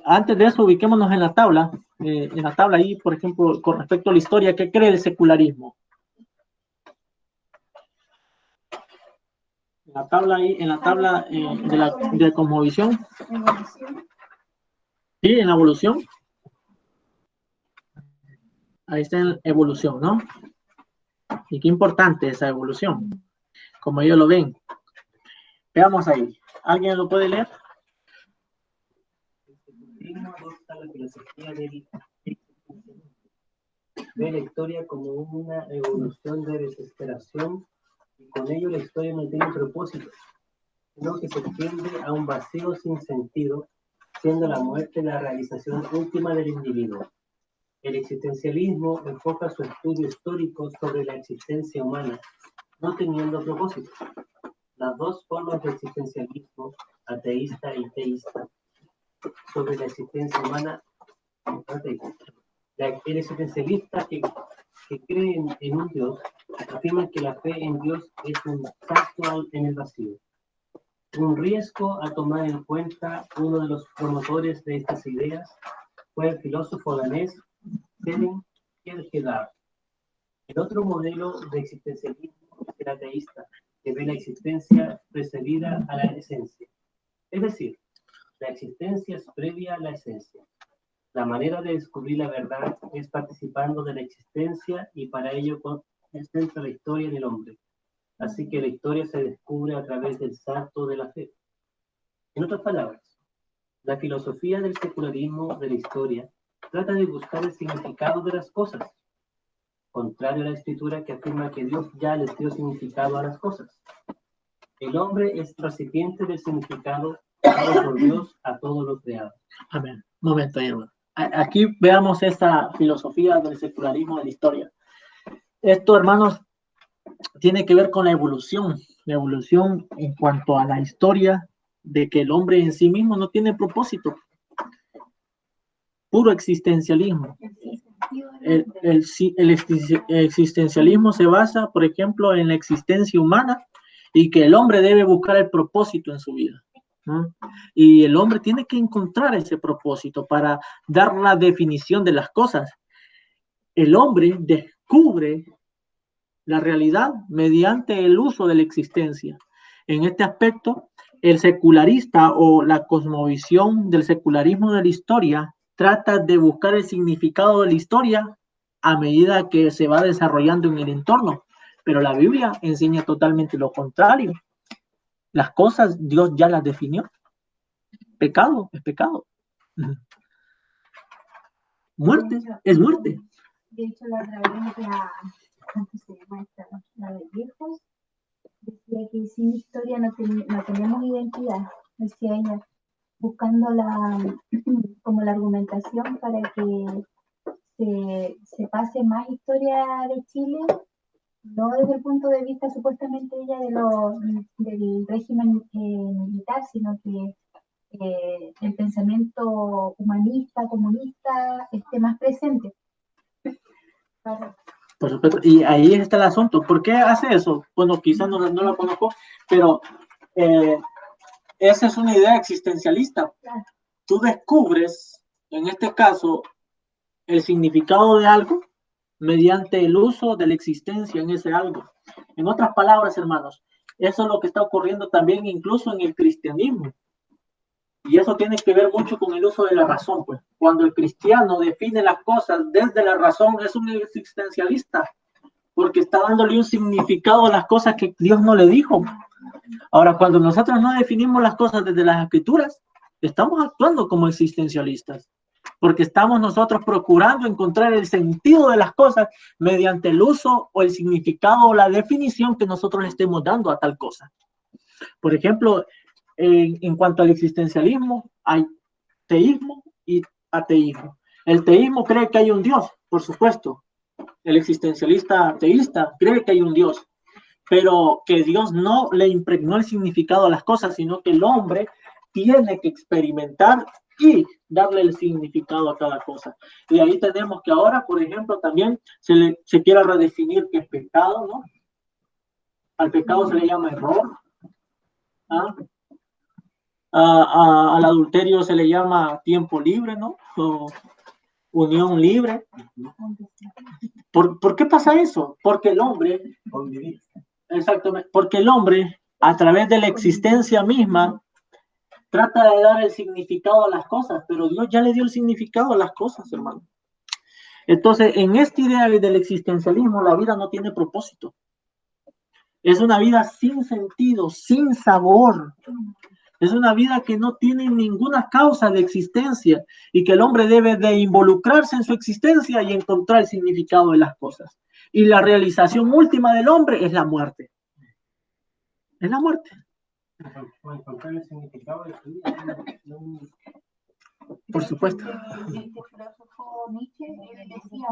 Antes de eso, ubiquémonos en la tabla. En la tabla ahí, por ejemplo, con respecto a la historia, ¿qué cree el secularismo? En la tabla ahí, en la tabla de la cosmovisión. Sí, en la evolución. Ahí está en evolución, ¿no? Y qué importante esa evolución, como ellos lo ven. Veamos ahí. ¿Alguien lo puede leer? La filosofía ve la historia como una evolución de desesperación y con ello la historia no tiene propósito, sino que se tiende a un vacío sin sentido, siendo la muerte la realización última del individuo. El existencialismo enfoca su estudio histórico sobre la existencia humana, no teniendo propósito. Las dos formas de existencialismo, ateísta y teísta, sobre la existencia humana, el existencialista que cree en un Dios afirma que la fe en Dios es un salto en el vacío. Un riesgo a tomar en cuenta. Uno de los promotores de estas ideas fue el filósofo danés Søren Kierkegaard. El otro modelo de existencialismo es el ateísta, que ve la existencia precedida a la esencia. Es decir, la existencia es previa a la esencia. La manera de descubrir la verdad es participando de la existencia y para ello centra la historia en el hombre. Así que la historia se descubre a través del salto de la fe. En otras palabras, la filosofía del secularismo de la historia trata de buscar el significado de las cosas, contrario a la escritura que afirma que Dios ya les dio significado a las cosas. El hombre es recipiente del significado dado por Dios a todo lo creado. Amén. Un momento, hermano. Aquí veamos esta filosofía del secularismo de la historia. Esto, hermanos, tiene que ver con la evolución en cuanto a la historia de que el hombre en sí mismo no tiene propósito. Puro existencialismo. El existencialismo se basa, por ejemplo, en la existencia humana y que el hombre debe buscar el propósito en su vida, ¿no? Y el hombre tiene que encontrar ese propósito para dar la definición de las cosas. El hombre descubre la realidad mediante el uso de la existencia. En este aspecto, el secularista o la cosmovisión del secularismo de la historia trata de buscar el significado de la historia a medida que se va desarrollando en el entorno. Pero la Biblia enseña totalmente lo contrario. Las cosas Dios ya las definió. Pecado es pecado. Muerte es muerte. De hecho, la otra vez ¿cómo se llama esta? La de viejos, decía que sin historia no tenemos identidad, decía ella, buscando como la argumentación para que se pase más historia de Chile, no desde el punto de vista supuestamente ella del régimen militar, sino que el pensamiento humanista, comunista esté más presente. Por supuesto, y ahí está el asunto. ¿Por qué hace eso? Bueno, quizás no lo conozco, pero esa es una idea existencialista. Tú descubres, en este caso, el significado de algo mediante el uso de la existencia en ese algo. En otras palabras, hermanos, eso es lo que está ocurriendo también incluso en el cristianismo. Y eso tiene que ver mucho con el uso de la razón, pues. Cuando el cristiano define las cosas desde la razón, es un existencialista, porque está dándole un significado a las cosas que Dios no le dijo. Ahora, cuando nosotros no definimos las cosas desde las escrituras, estamos actuando como existencialistas, porque estamos nosotros procurando encontrar el sentido de las cosas mediante el uso o el significado o la definición que nosotros le estemos dando a tal cosa. Por ejemplo, en cuanto al existencialismo, hay teísmo y ateísmo. El teísmo cree que hay un Dios, por supuesto. El existencialista ateísta cree que hay un Dios, pero que Dios no le impregnó el significado a las cosas, sino que el hombre tiene que experimentar y darle el significado a cada cosa. Y ahí tenemos que ahora, por ejemplo, también se quiere redefinir qué es pecado, ¿no? Al pecado se le llama error. ¿Ah? Al adulterio se le llama tiempo libre, ¿no? O unión libre. ¿Por qué pasa eso? Porque el hombre, exactamente, porque el hombre, a través de la existencia misma, trata de dar el significado a las cosas, pero Dios ya le dio el significado a las cosas, hermano. Entonces, en esta idea del existencialismo, la vida no tiene propósito. Es una vida sin sentido, sin sabor. Es una vida que no tiene ninguna causa de existencia y que el hombre debe de involucrarse en su existencia y encontrar el significado de las cosas. Y la realización última del hombre es la muerte. Es la muerte. Encontrar el significado de su vida. Por supuesto. El filósofo Nietzsche, él decía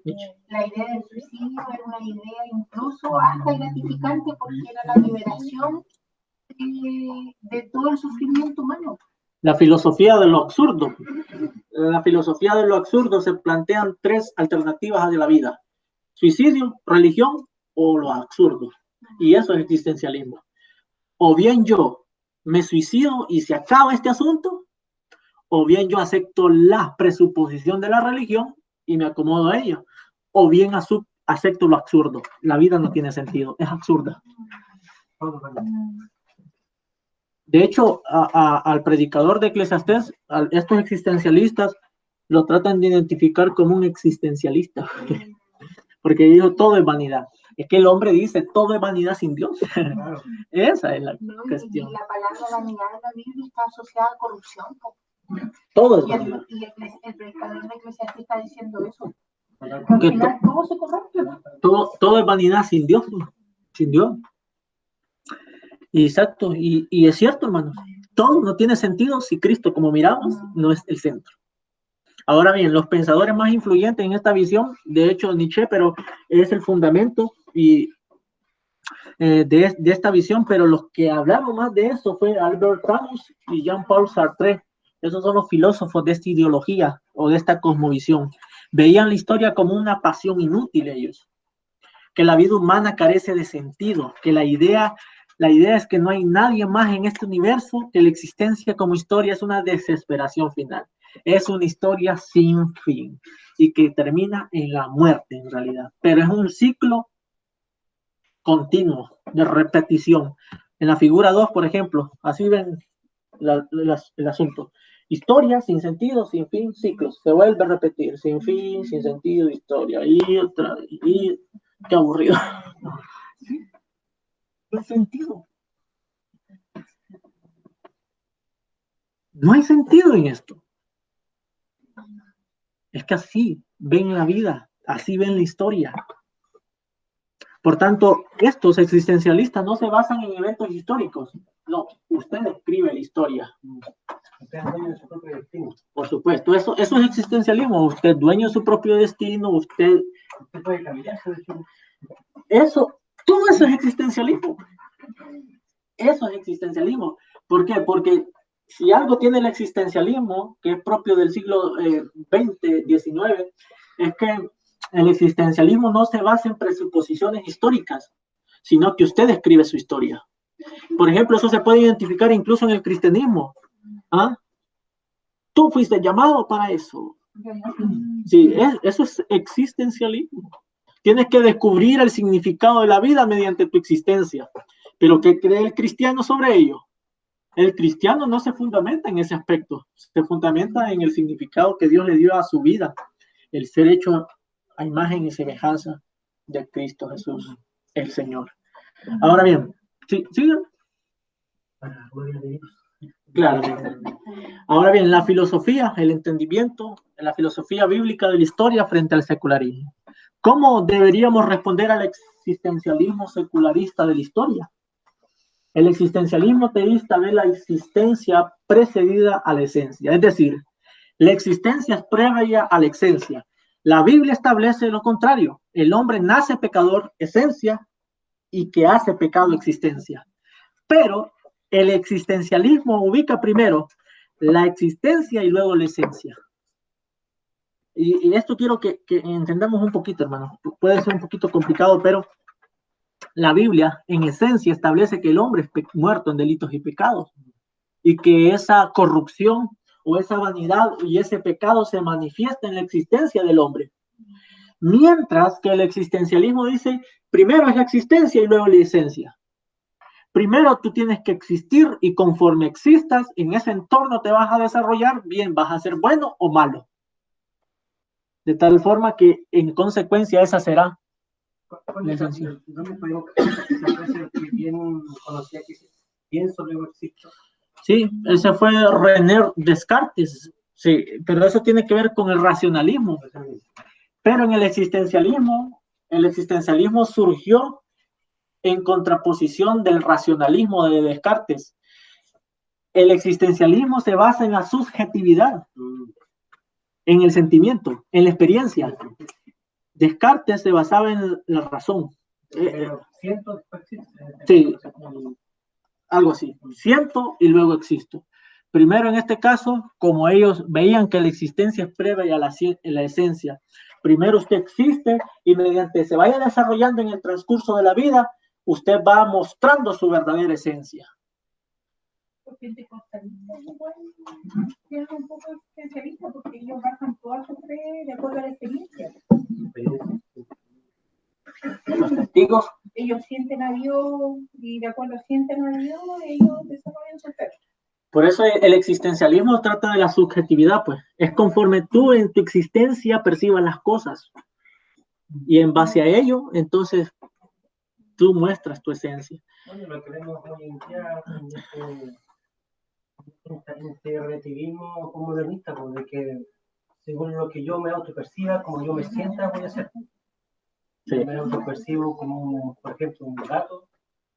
que la idea del suicidio era una idea incluso hasta gratificante porque era la liberación de todo el sufrimiento humano. La filosofía de lo absurdo. La filosofía de lo absurdo se plantean tres alternativas de la vida: suicidio, religión o lo absurdo. Y eso es existencialismo. O bien yo me suicido y se acaba este asunto, o bien yo acepto la presuposición de la religión y me acomodo a ello, o bien acepto lo absurdo. La vida no tiene sentido, es absurda. De hecho, al predicador de Eclesiastés, estos existencialistas lo tratan de identificar como un existencialista, porque dijo todo es vanidad. Es que el hombre dice todo es vanidad sin Dios. Claro. Esa es la cuestión. Y la palabra vanidad en la Biblia está asociada a corrupción. Todo es Y vanidad. el predicador de Eclesiastés está diciendo eso. Que Al final todo se corrompe. todo es vanidad sin Dios. Sin Dios. Exacto. Y es cierto, hermano. Todo no tiene sentido si Cristo, como miramos, no es el centro. Ahora bien, los pensadores más influyentes en esta visión, de hecho Nietzsche, pero es el fundamento y de esta visión, pero los que hablaron más de eso fue Albert Camus y Jean-Paul Sartre. Esos son los filósofos de esta ideología o de esta cosmovisión. Veían la historia como una pasión inútil ellos, que la vida humana carece de sentido, que la idea es que no hay nadie más en este universo, que la existencia como historia es una desesperación final. Es una historia sin fin y que termina en la muerte en realidad, pero es un ciclo continuo de repetición. En la figura 2, por ejemplo, así ven el asunto. Historia sin sentido, sin fin, ciclos. Se vuelve a repetir, sin fin, sin sentido, historia. Y otra, y qué aburrido. No hay sentido. No hay sentido en esto. Es que así ven la vida, así ven la historia. Por tanto, estos existencialistas no se basan en eventos históricos. No, usted escribe la historia. Usted es dueño de su propio destino. Por supuesto, eso es existencialismo. Usted es dueño de su propio destino, usted puede cambiar su destino. Eso, todo eso es existencialismo. Eso es existencialismo. ¿Por qué? Porque si algo tiene el existencialismo, que es propio del siglo XX, XIX, es que el existencialismo no se basa en presuposiciones históricas, sino que usted escribe su historia. Por ejemplo, eso se puede identificar incluso en el cristianismo. ¿Ah? Tú fuiste llamado para eso. Sí, eso es existencialismo. Tienes que descubrir el significado de la vida mediante tu existencia. Pero ¿qué cree el cristiano sobre ello? El cristiano no se fundamenta en ese aspecto, se fundamenta en el significado que Dios le dio a su vida, el ser hecho a imagen y semejanza de Cristo Jesús, el Señor. Ahora bien, sí, Para la gloria de Dios. claro. Ahora bien, la filosofía, el entendimiento, la filosofía bíblica de la historia frente al secularismo. ¿Cómo deberíamos responder al existencialismo secularista de la historia? El existencialismo teísta ve la existencia precedida a la esencia, es decir, la existencia es previa a la esencia. La Biblia establece lo contrario, el hombre nace pecador, esencia, y que hace pecado, existencia. Pero el existencialismo ubica primero la existencia y luego la esencia. Y esto quiero que entendamos un poquito, hermano. Puede ser un poquito complicado, pero la Biblia, en esencia, establece que el hombre es muerto en delitos y pecados y que esa corrupción o esa vanidad y ese pecado se manifiesta en la existencia del hombre. Mientras que el existencialismo dice, primero es la existencia y luego la esencia. Primero tú tienes que existir y conforme existas, en ese entorno te vas a desarrollar, bien, vas a ser bueno o malo. De tal forma que en consecuencia esa será la esencia. ¿Dónde podemos esa frase que bien conocía que dice, pienso, luego existo? Sí, ese fue René Descartes, sí, pero eso tiene que ver con el racionalismo. Pero en el existencialismo surgió en contraposición del racionalismo de Descartes. El existencialismo se basa en la subjetividad, en el sentimiento, en la experiencia. Descartes se basaba en la razón. Siento, Sí, algo así. Siento y luego existo. Primero, en este caso, como ellos veían que la existencia es previa a la esencia, primero usted existe y mediante se vaya desarrollando en el transcurso de la vida, usted va mostrando su verdadera esencia. Porque el pentecostalismo igual tiene un poco especialista porque ellos basan toda su fe de acuerdo a la experiencia. Los testigos. Ellos sienten a Dios y de acuerdo sienten a Dios, ellos desarrollan su fe. Por eso el existencialismo trata de la subjetividad, pues. Es conforme tú en tu existencia percibas las cosas. Y en base a ello, entonces, tú muestras tu esencia. Bueno, lo que vemos hoy en día en este relativismo modernista, porque que según lo que yo me autoperciba, como yo me sienta, voy a ser. Sí. Yo me autopercibo como, por ejemplo, un gato,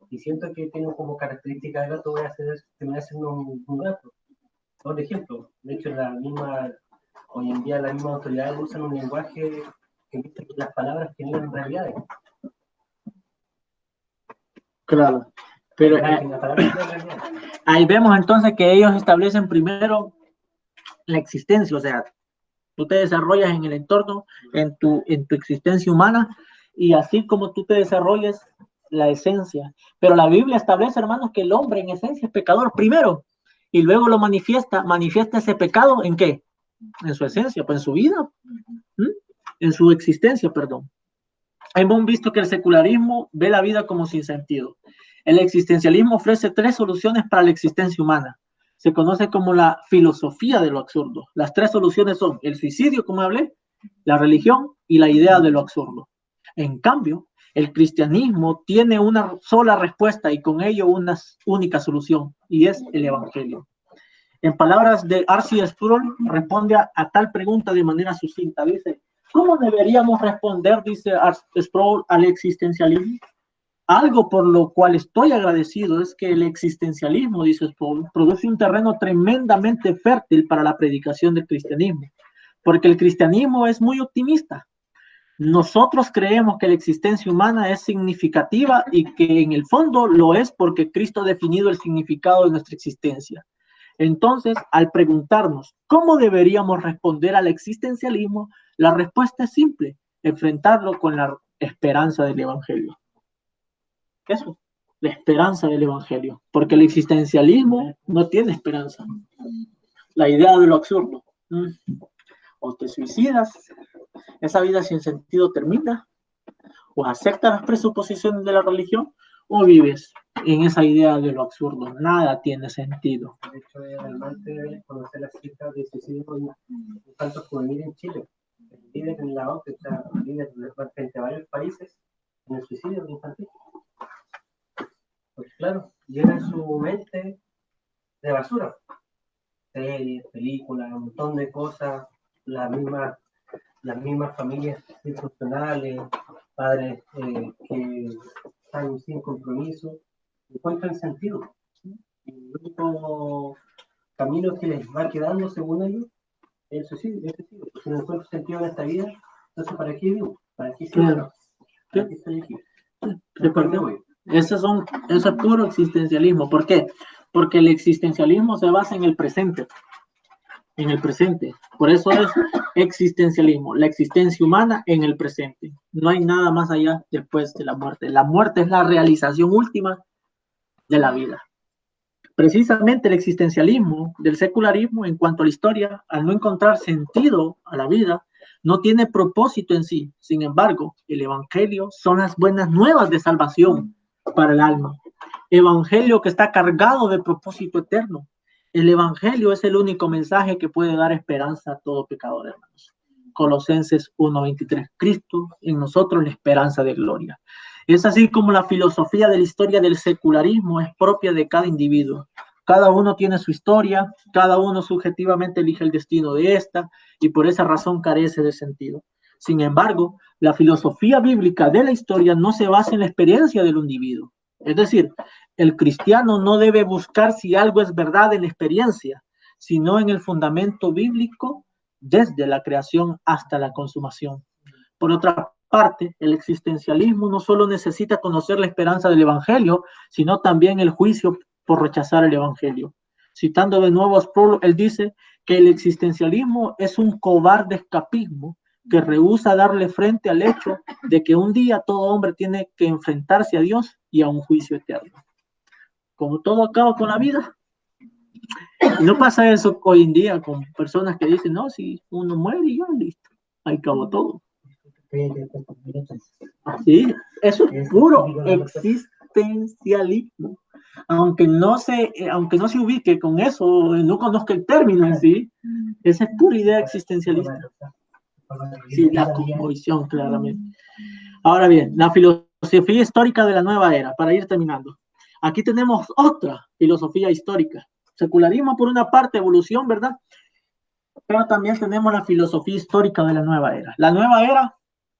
y siento que tengo como característica de gato, voy a hacer un gato. Por ejemplo, de hecho, hoy en día las mismas autoridades usan un lenguaje que dice que las palabras generan realidades. Claro. Pero ahí vemos entonces que ellos establecen primero la existencia, o sea, tú te desarrollas en el entorno, en tu existencia humana, y así como tú te desarrolles la esencia. Pero la Biblia establece, hermanos, que el hombre en esencia es pecador primero, y luego lo manifiesta ese pecado ¿en qué? En su esencia, pues en su vida, en su existencia, perdón. Hemos visto que el secularismo ve la vida como sin sentido. El existencialismo ofrece 3 soluciones para la existencia humana. Se conoce como la filosofía de lo absurdo. Las 3 soluciones son el suicidio, como hablé, la religión y la idea de lo absurdo. En cambio, el cristianismo tiene una sola respuesta y con ello una única solución, y es el evangelio. En palabras de R.C. Sproul, responde a tal pregunta de manera sucinta. Dice, ¿cómo deberíamos responder, dice Sproul, al existencialismo? Algo por lo cual estoy agradecido es que el existencialismo, dice Sproul, produce un terreno tremendamente fértil para la predicación del cristianismo, porque el cristianismo es muy optimista. Nosotros creemos que la existencia humana es significativa y que en el fondo lo es porque Cristo ha definido el significado de nuestra existencia. Entonces, al preguntarnos cómo deberíamos responder al existencialismo, la respuesta es simple, enfrentarlo con la esperanza del evangelio. Eso, la esperanza del evangelio, porque el existencialismo no tiene esperanza. La idea de lo absurdo. O te suicidas, esa vida sin sentido termina, o aceptas las presuposiciones de la religión, o vives en esa idea de lo absurdo? Nada tiene sentido. De hecho, es alarmante conocer las cifras de suicidio infantil juvenil en Chile. El líder en la OCDE está líder frente a varios países en el suicidio infantil. Pues claro, llena su mente de basura. Series, películas, un montón de cosas, las mismas familias disfuncionales, padres que están sin compromiso, encuentran sentido. Y el único camino que les va quedando, según ellos, es el suicidio. Si no encuentro sentido en esta vida, entonces ¿para qué vivo? ¿Para qué estoy? Claro. ¿Para qué estoy aquí? Eso es puro existencialismo. ¿Por qué? Porque el existencialismo se basa en el presente. En el presente. Por eso es existencialismo. La existencia humana en el presente. No hay nada más allá después de la muerte. La muerte es la realización última de la vida. Precisamente el existencialismo del secularismo en cuanto a la historia, al no encontrar sentido a la vida, no tiene propósito en sí. Sin embargo, el evangelio son las buenas nuevas de salvación para el alma. Evangelio que está cargado de propósito eterno. El evangelio es el único mensaje que puede dar esperanza a todo pecador, hermanos. Colosenses 1:23. Cristo en nosotros la esperanza de gloria. Es así como la filosofía de la historia del secularismo es propia de cada individuo. Cada uno tiene su historia, cada uno subjetivamente elige el destino de esta y por esa razón carece de sentido. Sin embargo, la filosofía bíblica de la historia no se basa en la experiencia del individuo. Es decir, el cristiano no debe buscar si algo es verdad en la experiencia, sino en el fundamento bíblico desde la creación hasta la consumación. Por otra parte, el existencialismo no solo necesita conocer la esperanza del evangelio, sino también el juicio por rechazar el evangelio. Citando de nuevo a Sproul, él dice que el existencialismo es un cobarde escapismo que rehúsa darle frente al hecho de que un día todo hombre tiene que enfrentarse a Dios y a un juicio eterno. Como todo acaba con la vida. Y no pasa eso hoy en día con personas que dicen, no, si uno muere y ya, listo, ahí acabó todo. Sí, eso es puro existencialismo. Aunque no se ubique con eso, no conozca el término en sí, esa es pura idea existencialista. Sí, la cosmovisión, claramente. Ahora bien, la filosofía histórica de la nueva era, para ir terminando. Aquí tenemos otra filosofía histórica. Secularismo por una parte, evolución, ¿verdad? Pero también tenemos la filosofía histórica de la nueva era. La nueva era,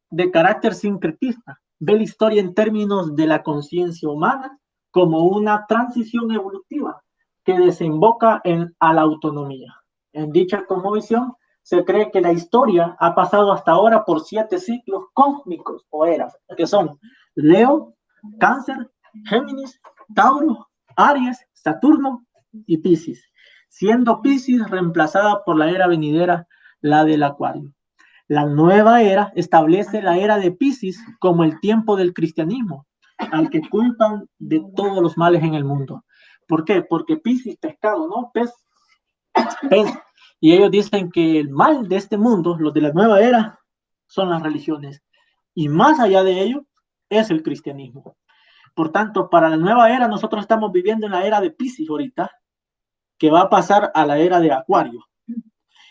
de carácter sincretista, ve la historia en términos de la conciencia humana como una transición evolutiva que desemboca a la autonomía. En dicha cosmovisión se cree que la historia ha pasado hasta ahora por 7 ciclos cósmicos o eras, que son Leo, Cáncer, Géminis, Tauro, Aries, Saturno y Piscis, siendo Piscis reemplazada por la era venidera, la del Acuario. La nueva era establece la era de Piscis como el tiempo del cristianismo, al que culpan de todos los males en el mundo. ¿Por qué? Porque Piscis, pescado, ¿no? Pez. Y ellos dicen que el mal de este mundo, los de la nueva era, son las religiones. Y más allá de ello, es el cristianismo. Por tanto, para la nueva era, nosotros estamos viviendo en la era de Piscis ahorita, que va a pasar a la era de Acuario.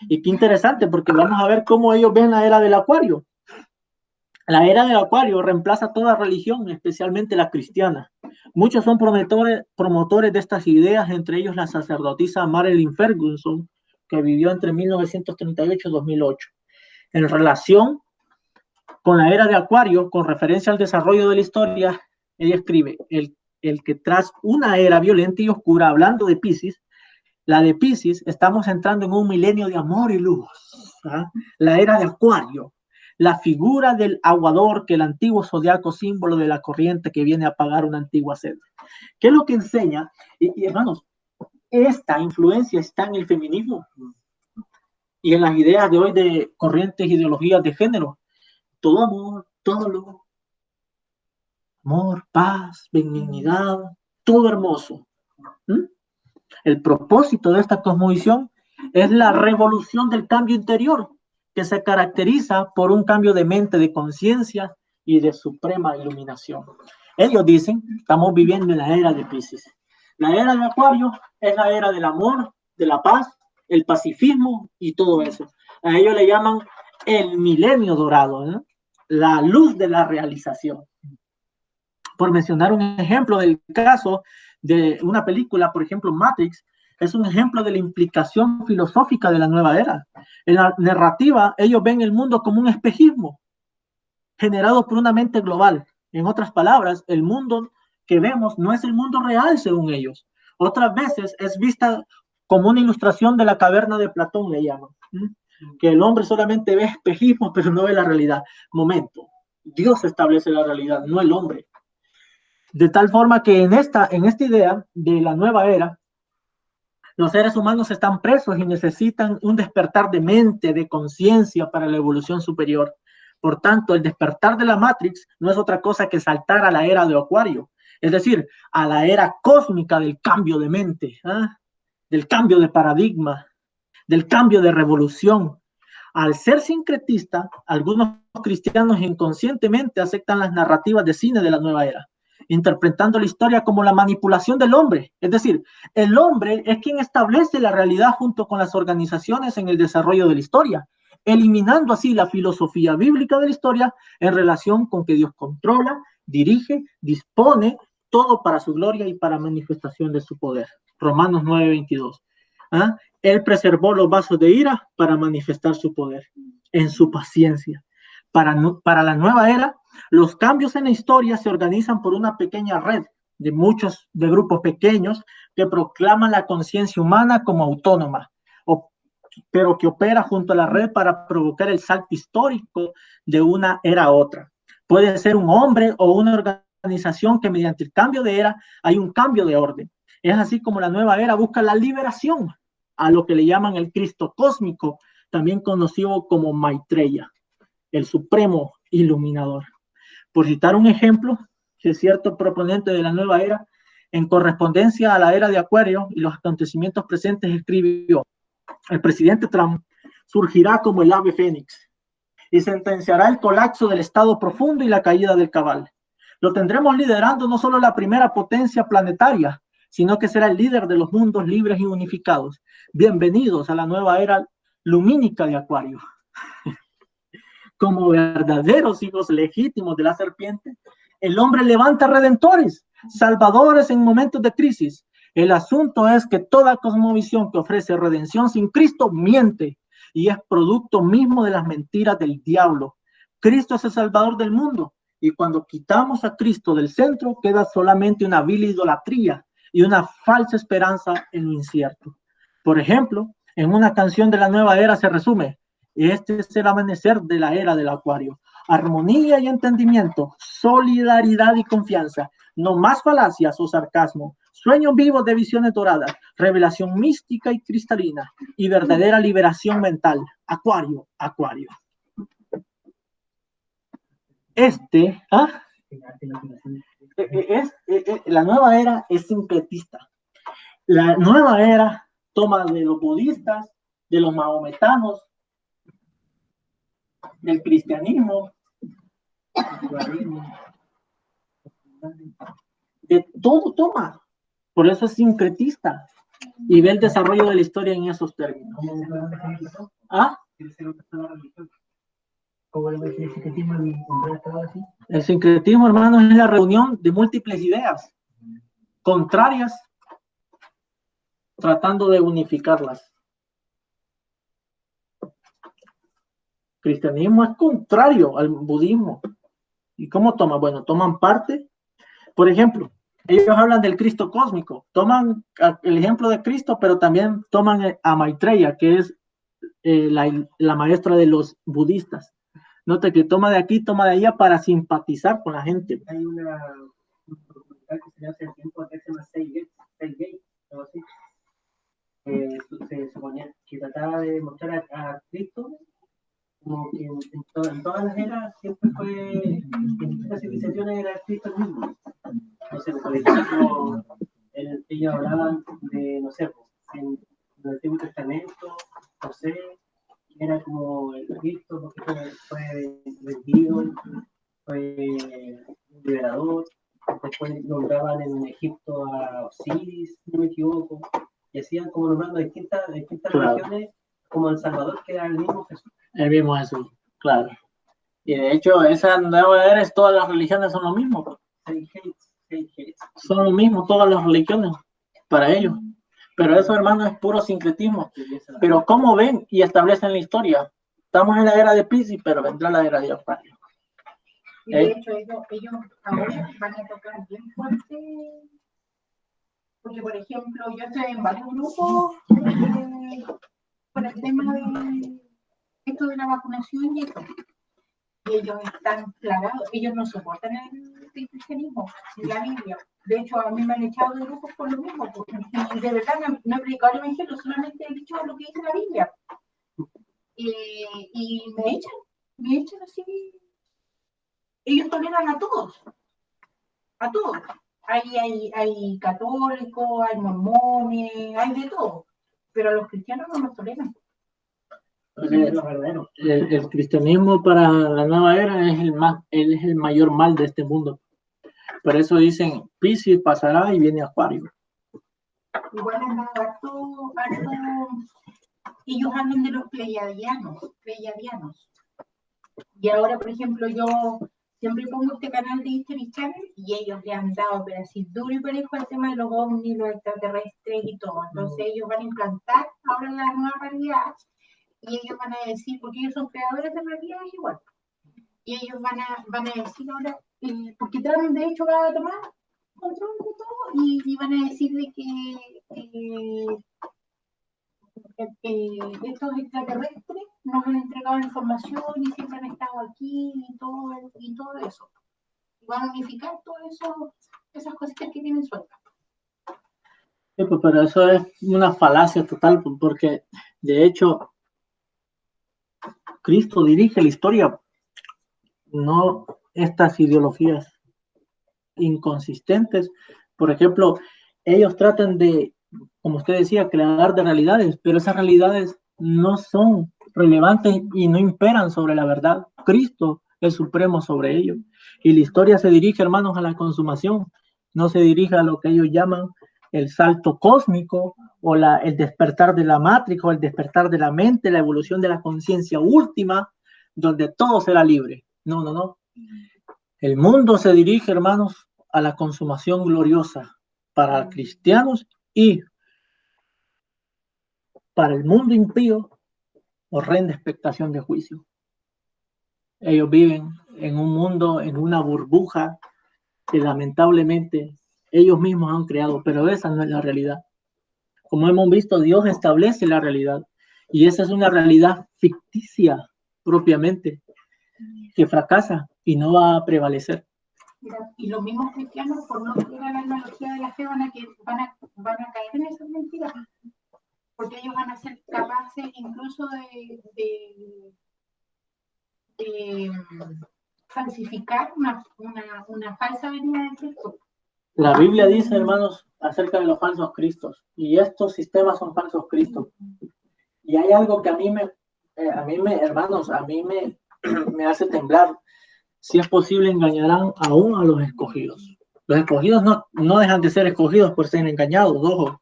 Y qué interesante, porque vamos a ver cómo ellos ven la era del Acuario. La era del Acuario reemplaza toda religión, especialmente la cristiana. Muchos son promotores de estas ideas, entre ellos la sacerdotisa Marilyn Ferguson, que vivió entre 1938 y 2008. En relación con la era de Acuario, con referencia al desarrollo de la historia, ella escribe, el que tras una era violenta y oscura, hablando de Piscis, la de Piscis, estamos entrando en un milenio de amor y luz. ¿Ah? La era de Acuario, la figura del aguador, que el antiguo zodiaco símbolo de la corriente que viene a apagar una antigua sed. ¿Qué es lo que enseña? Y hermanos, esta influencia está en el feminismo y en las ideas de hoy de corrientes, ideologías de género. Todo amor, todo lo amor, paz, benignidad, todo hermoso. El propósito de esta cosmovisión es la revolución del cambio interior, que se caracteriza por un cambio de mente, de conciencia y de suprema iluminación. Ellos dicen, estamos viviendo en la era de Piscis. La era de Acuario es la era del amor, de la paz, el pacifismo y todo eso. A ellos le llaman el milenio dorado, ¿no? La luz de la realización. Por mencionar un ejemplo del caso de una película, por ejemplo, Matrix, es un ejemplo de la implicación filosófica de la nueva era. En la narrativa, ellos ven el mundo como un espejismo generado por una mente global. En otras palabras, el mundo que vemos no es el mundo real, según ellos. Otras veces es vista como una ilustración de la caverna de Platón, le llaman. Que el hombre solamente ve espejismo, pero no ve la realidad. Momento, Dios establece la realidad, no el hombre. De tal forma que en esta idea de la nueva era, los seres humanos están presos y necesitan un despertar de mente, de conciencia para la evolución superior. Por tanto, el despertar de la Matrix no es otra cosa que saltar a la era de Acuario, es decir, a la era cósmica del cambio de mente, del cambio de paradigma, del cambio de revolución. Al ser sincretista, algunos cristianos inconscientemente aceptan las narrativas de cine de la nueva era, interpretando la historia como la manipulación del hombre. Es decir, el hombre es quien establece la realidad junto con las organizaciones en el desarrollo de la historia, eliminando así la filosofía bíblica de la historia en relación con que Dios controla, dirige, dispone todo para su gloria y para manifestación de su poder. Romanos 9:22. Él preservó los vasos de ira para manifestar su poder en su paciencia. Para la nueva era, los cambios en la historia se organizan por una pequeña red de grupos pequeños que proclaman la conciencia humana como autónoma, pero que opera junto a la red para provocar el salto histórico de una era a otra. Puede ser un hombre o una organización que mediante el cambio de era hay un cambio de orden. Es así como la nueva era busca la liberación a lo que le llaman el Cristo cósmico, también conocido como Maitreya, el supremo iluminador. Por citar un ejemplo, que cierto proponente de la nueva era, en correspondencia a la era de Acuario y los acontecimientos presentes, escribió: el presidente Trump surgirá como el ave fénix y sentenciará el colapso del estado profundo y la caída del cabal. Lo tendremos liderando no solo la primera potencia planetaria, sino que será el líder de los mundos libres y unificados. Bienvenidos a la nueva era lumínica de Acuario. Como verdaderos hijos legítimos de la serpiente, el hombre levanta redentores, salvadores en momentos de crisis. El asunto es que toda cosmovisión que ofrece redención sin Cristo miente y es producto mismo de las mentiras del diablo. Cristo es el salvador del mundo y cuando quitamos a Cristo del centro queda solamente una vil idolatría y una falsa esperanza en lo incierto. Por ejemplo, en una canción de la nueva era se resume: este es el amanecer de la era del Acuario. Armonía y entendimiento, solidaridad y confianza, no más falacias o sarcasmo, sueños vivos de visiones doradas, revelación mística y cristalina y verdadera liberación mental. Acuario, Acuario. La nueva era es sincretista. La nueva era toma de los budistas, de los mahometanos, del cristianismo, de todo toma. Por eso es sincretista y ve el desarrollo de la historia en esos términos. ¿Cómo le el sincretismo en así? El sincretismo, hermanos, es la reunión de múltiples ideas contrarias tratando de unificarlas. El cristianismo es contrario al budismo. ¿Y cómo toman? Bueno, toman parte. Por ejemplo, ellos hablan del Cristo cósmico. Toman el ejemplo de Cristo, pero también toman a Maitreya, que es la maestra de los budistas. Nota que toma de aquí, toma de allá para simpatizar con la gente. Hay un documental que se hace el tiempo que se llama Say Gay, algo así. Se suponía que trataba de mostrar a Cristo como que en todas las eras siempre fue, en muchas civilizaciones era Cristo el mismo. Entonces, por ejemplo, ellos hablaban de, no sé, en el Antiguo Testamento, José era como el Cristo porque fue vendido, fue un liberador. equivoco, y hacían como nombrando distintas Claro. religiones, como El Salvador, que era el mismo Jesús. El mismo Jesús, claro. Y de hecho, esa nueva era, todas las religiones son lo mismo. Pues. Son lo mismo todas las religiones para ellos. Pero eso, hermano, es puro sincretismo. Pero ¿cómo ven y establecen la historia? Estamos en la era de Piscis, pero vendrá la era de Acuario. Y de hecho, ellos ahora van a tocar bien fuerte. Porque, por ejemplo, yo estoy en varios grupos por el tema de esto de la vacunación y eso. Y ellos están plagados, ellos no soportan el cristianismo, ni la Biblia. De hecho, a mí me han echado de grupos por lo mismo, porque de verdad no he predicado el evangelio, solamente he dicho lo que dice la Biblia. Y me echan así. Ellos toleran a todos. Hay católicos, hay mormones, hay de todo, pero a los cristianos no los toleran. El cristianismo para la nueva era es el mayor mal de este mundo. Por eso dicen, Piscis pasará y viene Acuario. Igual andan ellos hablan de los pleiadianos. Y ahora, por ejemplo, yo siempre pongo este canal de History Channel y ellos le han dado, pero así duro y parejo al tema de los ovnis, los extraterrestres y todo. Entonces ellos van a implantar ahora la nueva realidad y ellos van a decir, porque ellos son creadores de realidades igual. Y ellos van a decir ahora, porque Trump de hecho va a tomar control de todo y van a decir de que estos extraterrestres nos han entregado información y siempre han estado aquí y todo eso. Y van a unificar todas esas cositas que tienen sueltas. Sí, pues, pero eso es una falacia total, porque de hecho Cristo dirige la historia, no estas ideologías inconsistentes. Por ejemplo, ellos tratan de, como usted decía, crear de realidades, pero esas realidades no son relevantes y no imperan sobre la verdad. Cristo es supremo sobre ellos. Y la historia se dirige, hermanos, a la consumación, no se dirige a lo que ellos llaman el salto cósmico o el despertar de la matrix o el despertar de la mente, la evolución de la conciencia última, donde todo será libre. No. El mundo se dirige, hermanos, a la consumación gloriosa para cristianos y para el mundo impío, horrenda expectación de juicio. Ellos viven en un mundo, en una burbuja que lamentablemente ellos mismos han creado, pero esa no es la realidad. Como hemos visto, Dios establece la realidad y esa es una realidad ficticia propiamente que fracasa y no va a prevalecer. Y los mismos cristianos, por no seguir la analogía de la fe, van a caer en esas mentiras, porque ellos van a ser capaces incluso de falsificar una falsa venida de Cristo. La Biblia dice, hermanos, acerca de los falsos cristos, y estos sistemas son falsos cristos. Y hay algo que a mí me hace temblar. Si es posible, engañarán aún a los escogidos. Los escogidos no dejan de ser escogidos por ser engañados, ojo,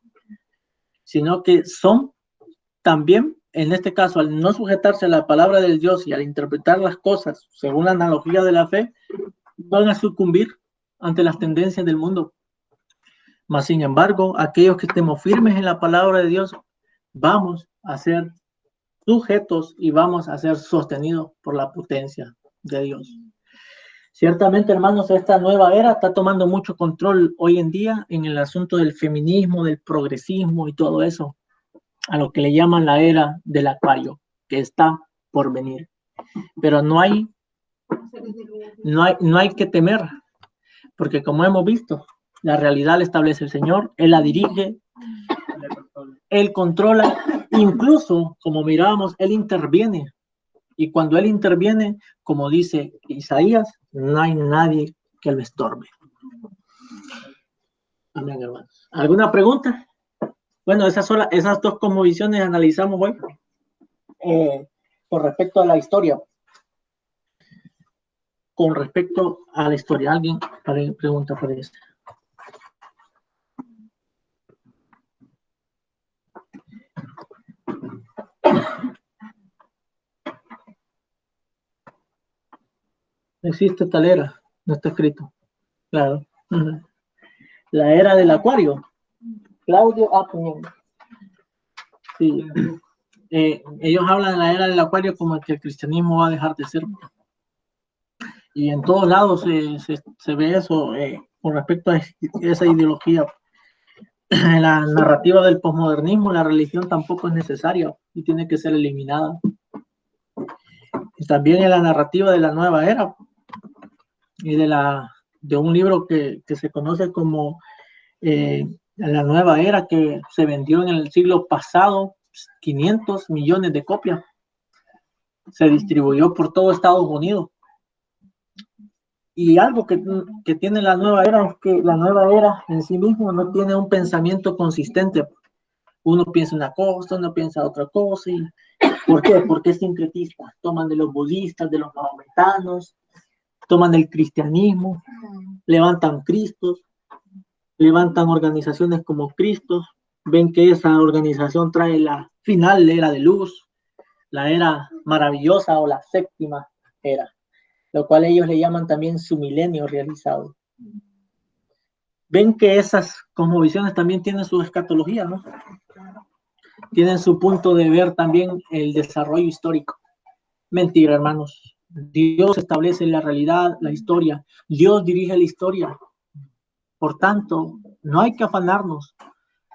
sino que son también, en este caso, al no sujetarse a la palabra de Dios y al interpretar las cosas según la analogía de la fe, van a sucumbir ante las tendencias del mundo. Mas, sin embargo, aquellos que estemos firmes en la palabra de Dios, vamos a ser sujetos y vamos a ser sostenidos por la potencia de Dios. Ciertamente, hermanos, esta nueva era está tomando mucho control hoy en día en el asunto del feminismo, del progresismo y todo eso, a lo que le llaman la era del Acuario, que está por venir. Pero no hay que temer, porque como hemos visto, la realidad la establece el Señor, Él la dirige, Él controla, incluso, como mirábamos, Él interviene. Y cuando Él interviene, como dice Isaías, no hay nadie que lo estorbe. Amén, hermanos. ¿Alguna pregunta? Bueno, esas dos cosmovisiones analizamos hoy con respecto a la historia. Con respecto a la historia, ¿alguien pregunta por eso? existe tal era, no está escrito. Claro. La era del Acuario. Claudio Acuñón. Sí. Ellos hablan de la era del Acuario como que el cristianismo va a dejar de ser. Y en todos lados se ve eso con respecto a esa ideología. En la narrativa del posmodernismo, la religión tampoco es necesaria y tiene que ser eliminada. Y también en la narrativa de la nueva era y de un libro que se conoce como la nueva era, que se vendió en el siglo pasado 500 millones de copias. Se distribuyó por todo Estados Unidos. Y algo que tiene la nueva era es que la nueva era en sí mismo no tiene un pensamiento consistente. Uno piensa una cosa, uno piensa otra cosa. ¿Por qué? Porque es sincretista. Toman de los budistas, de los mahometanos, toman del cristianismo, levantan Cristos, levantan organizaciones como Cristos, ven que esa organización trae la final era de luz, la era maravillosa o la séptima era, lo cual ellos le llaman también su milenio realizado. Ven que esas cosmovisiones también tienen su escatología, ¿no? Tienen su punto de ver también el desarrollo histórico. Mentira, hermanos. Dios establece la realidad, la historia. Dios dirige la historia. Por tanto, no hay que afanarnos.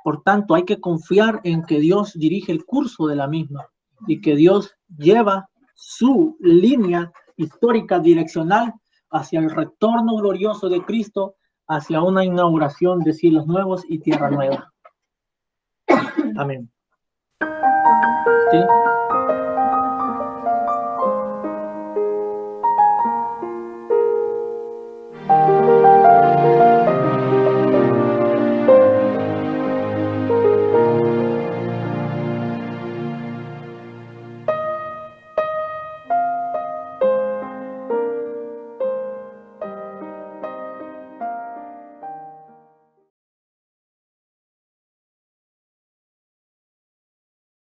Por tanto, hay que confiar en que Dios dirige el curso de la misma y que Dios lleva su línea histórica direccional hacia el retorno glorioso de Cristo, hacia una inauguración de cielos nuevos y tierra nueva. Amén. ¿Sí?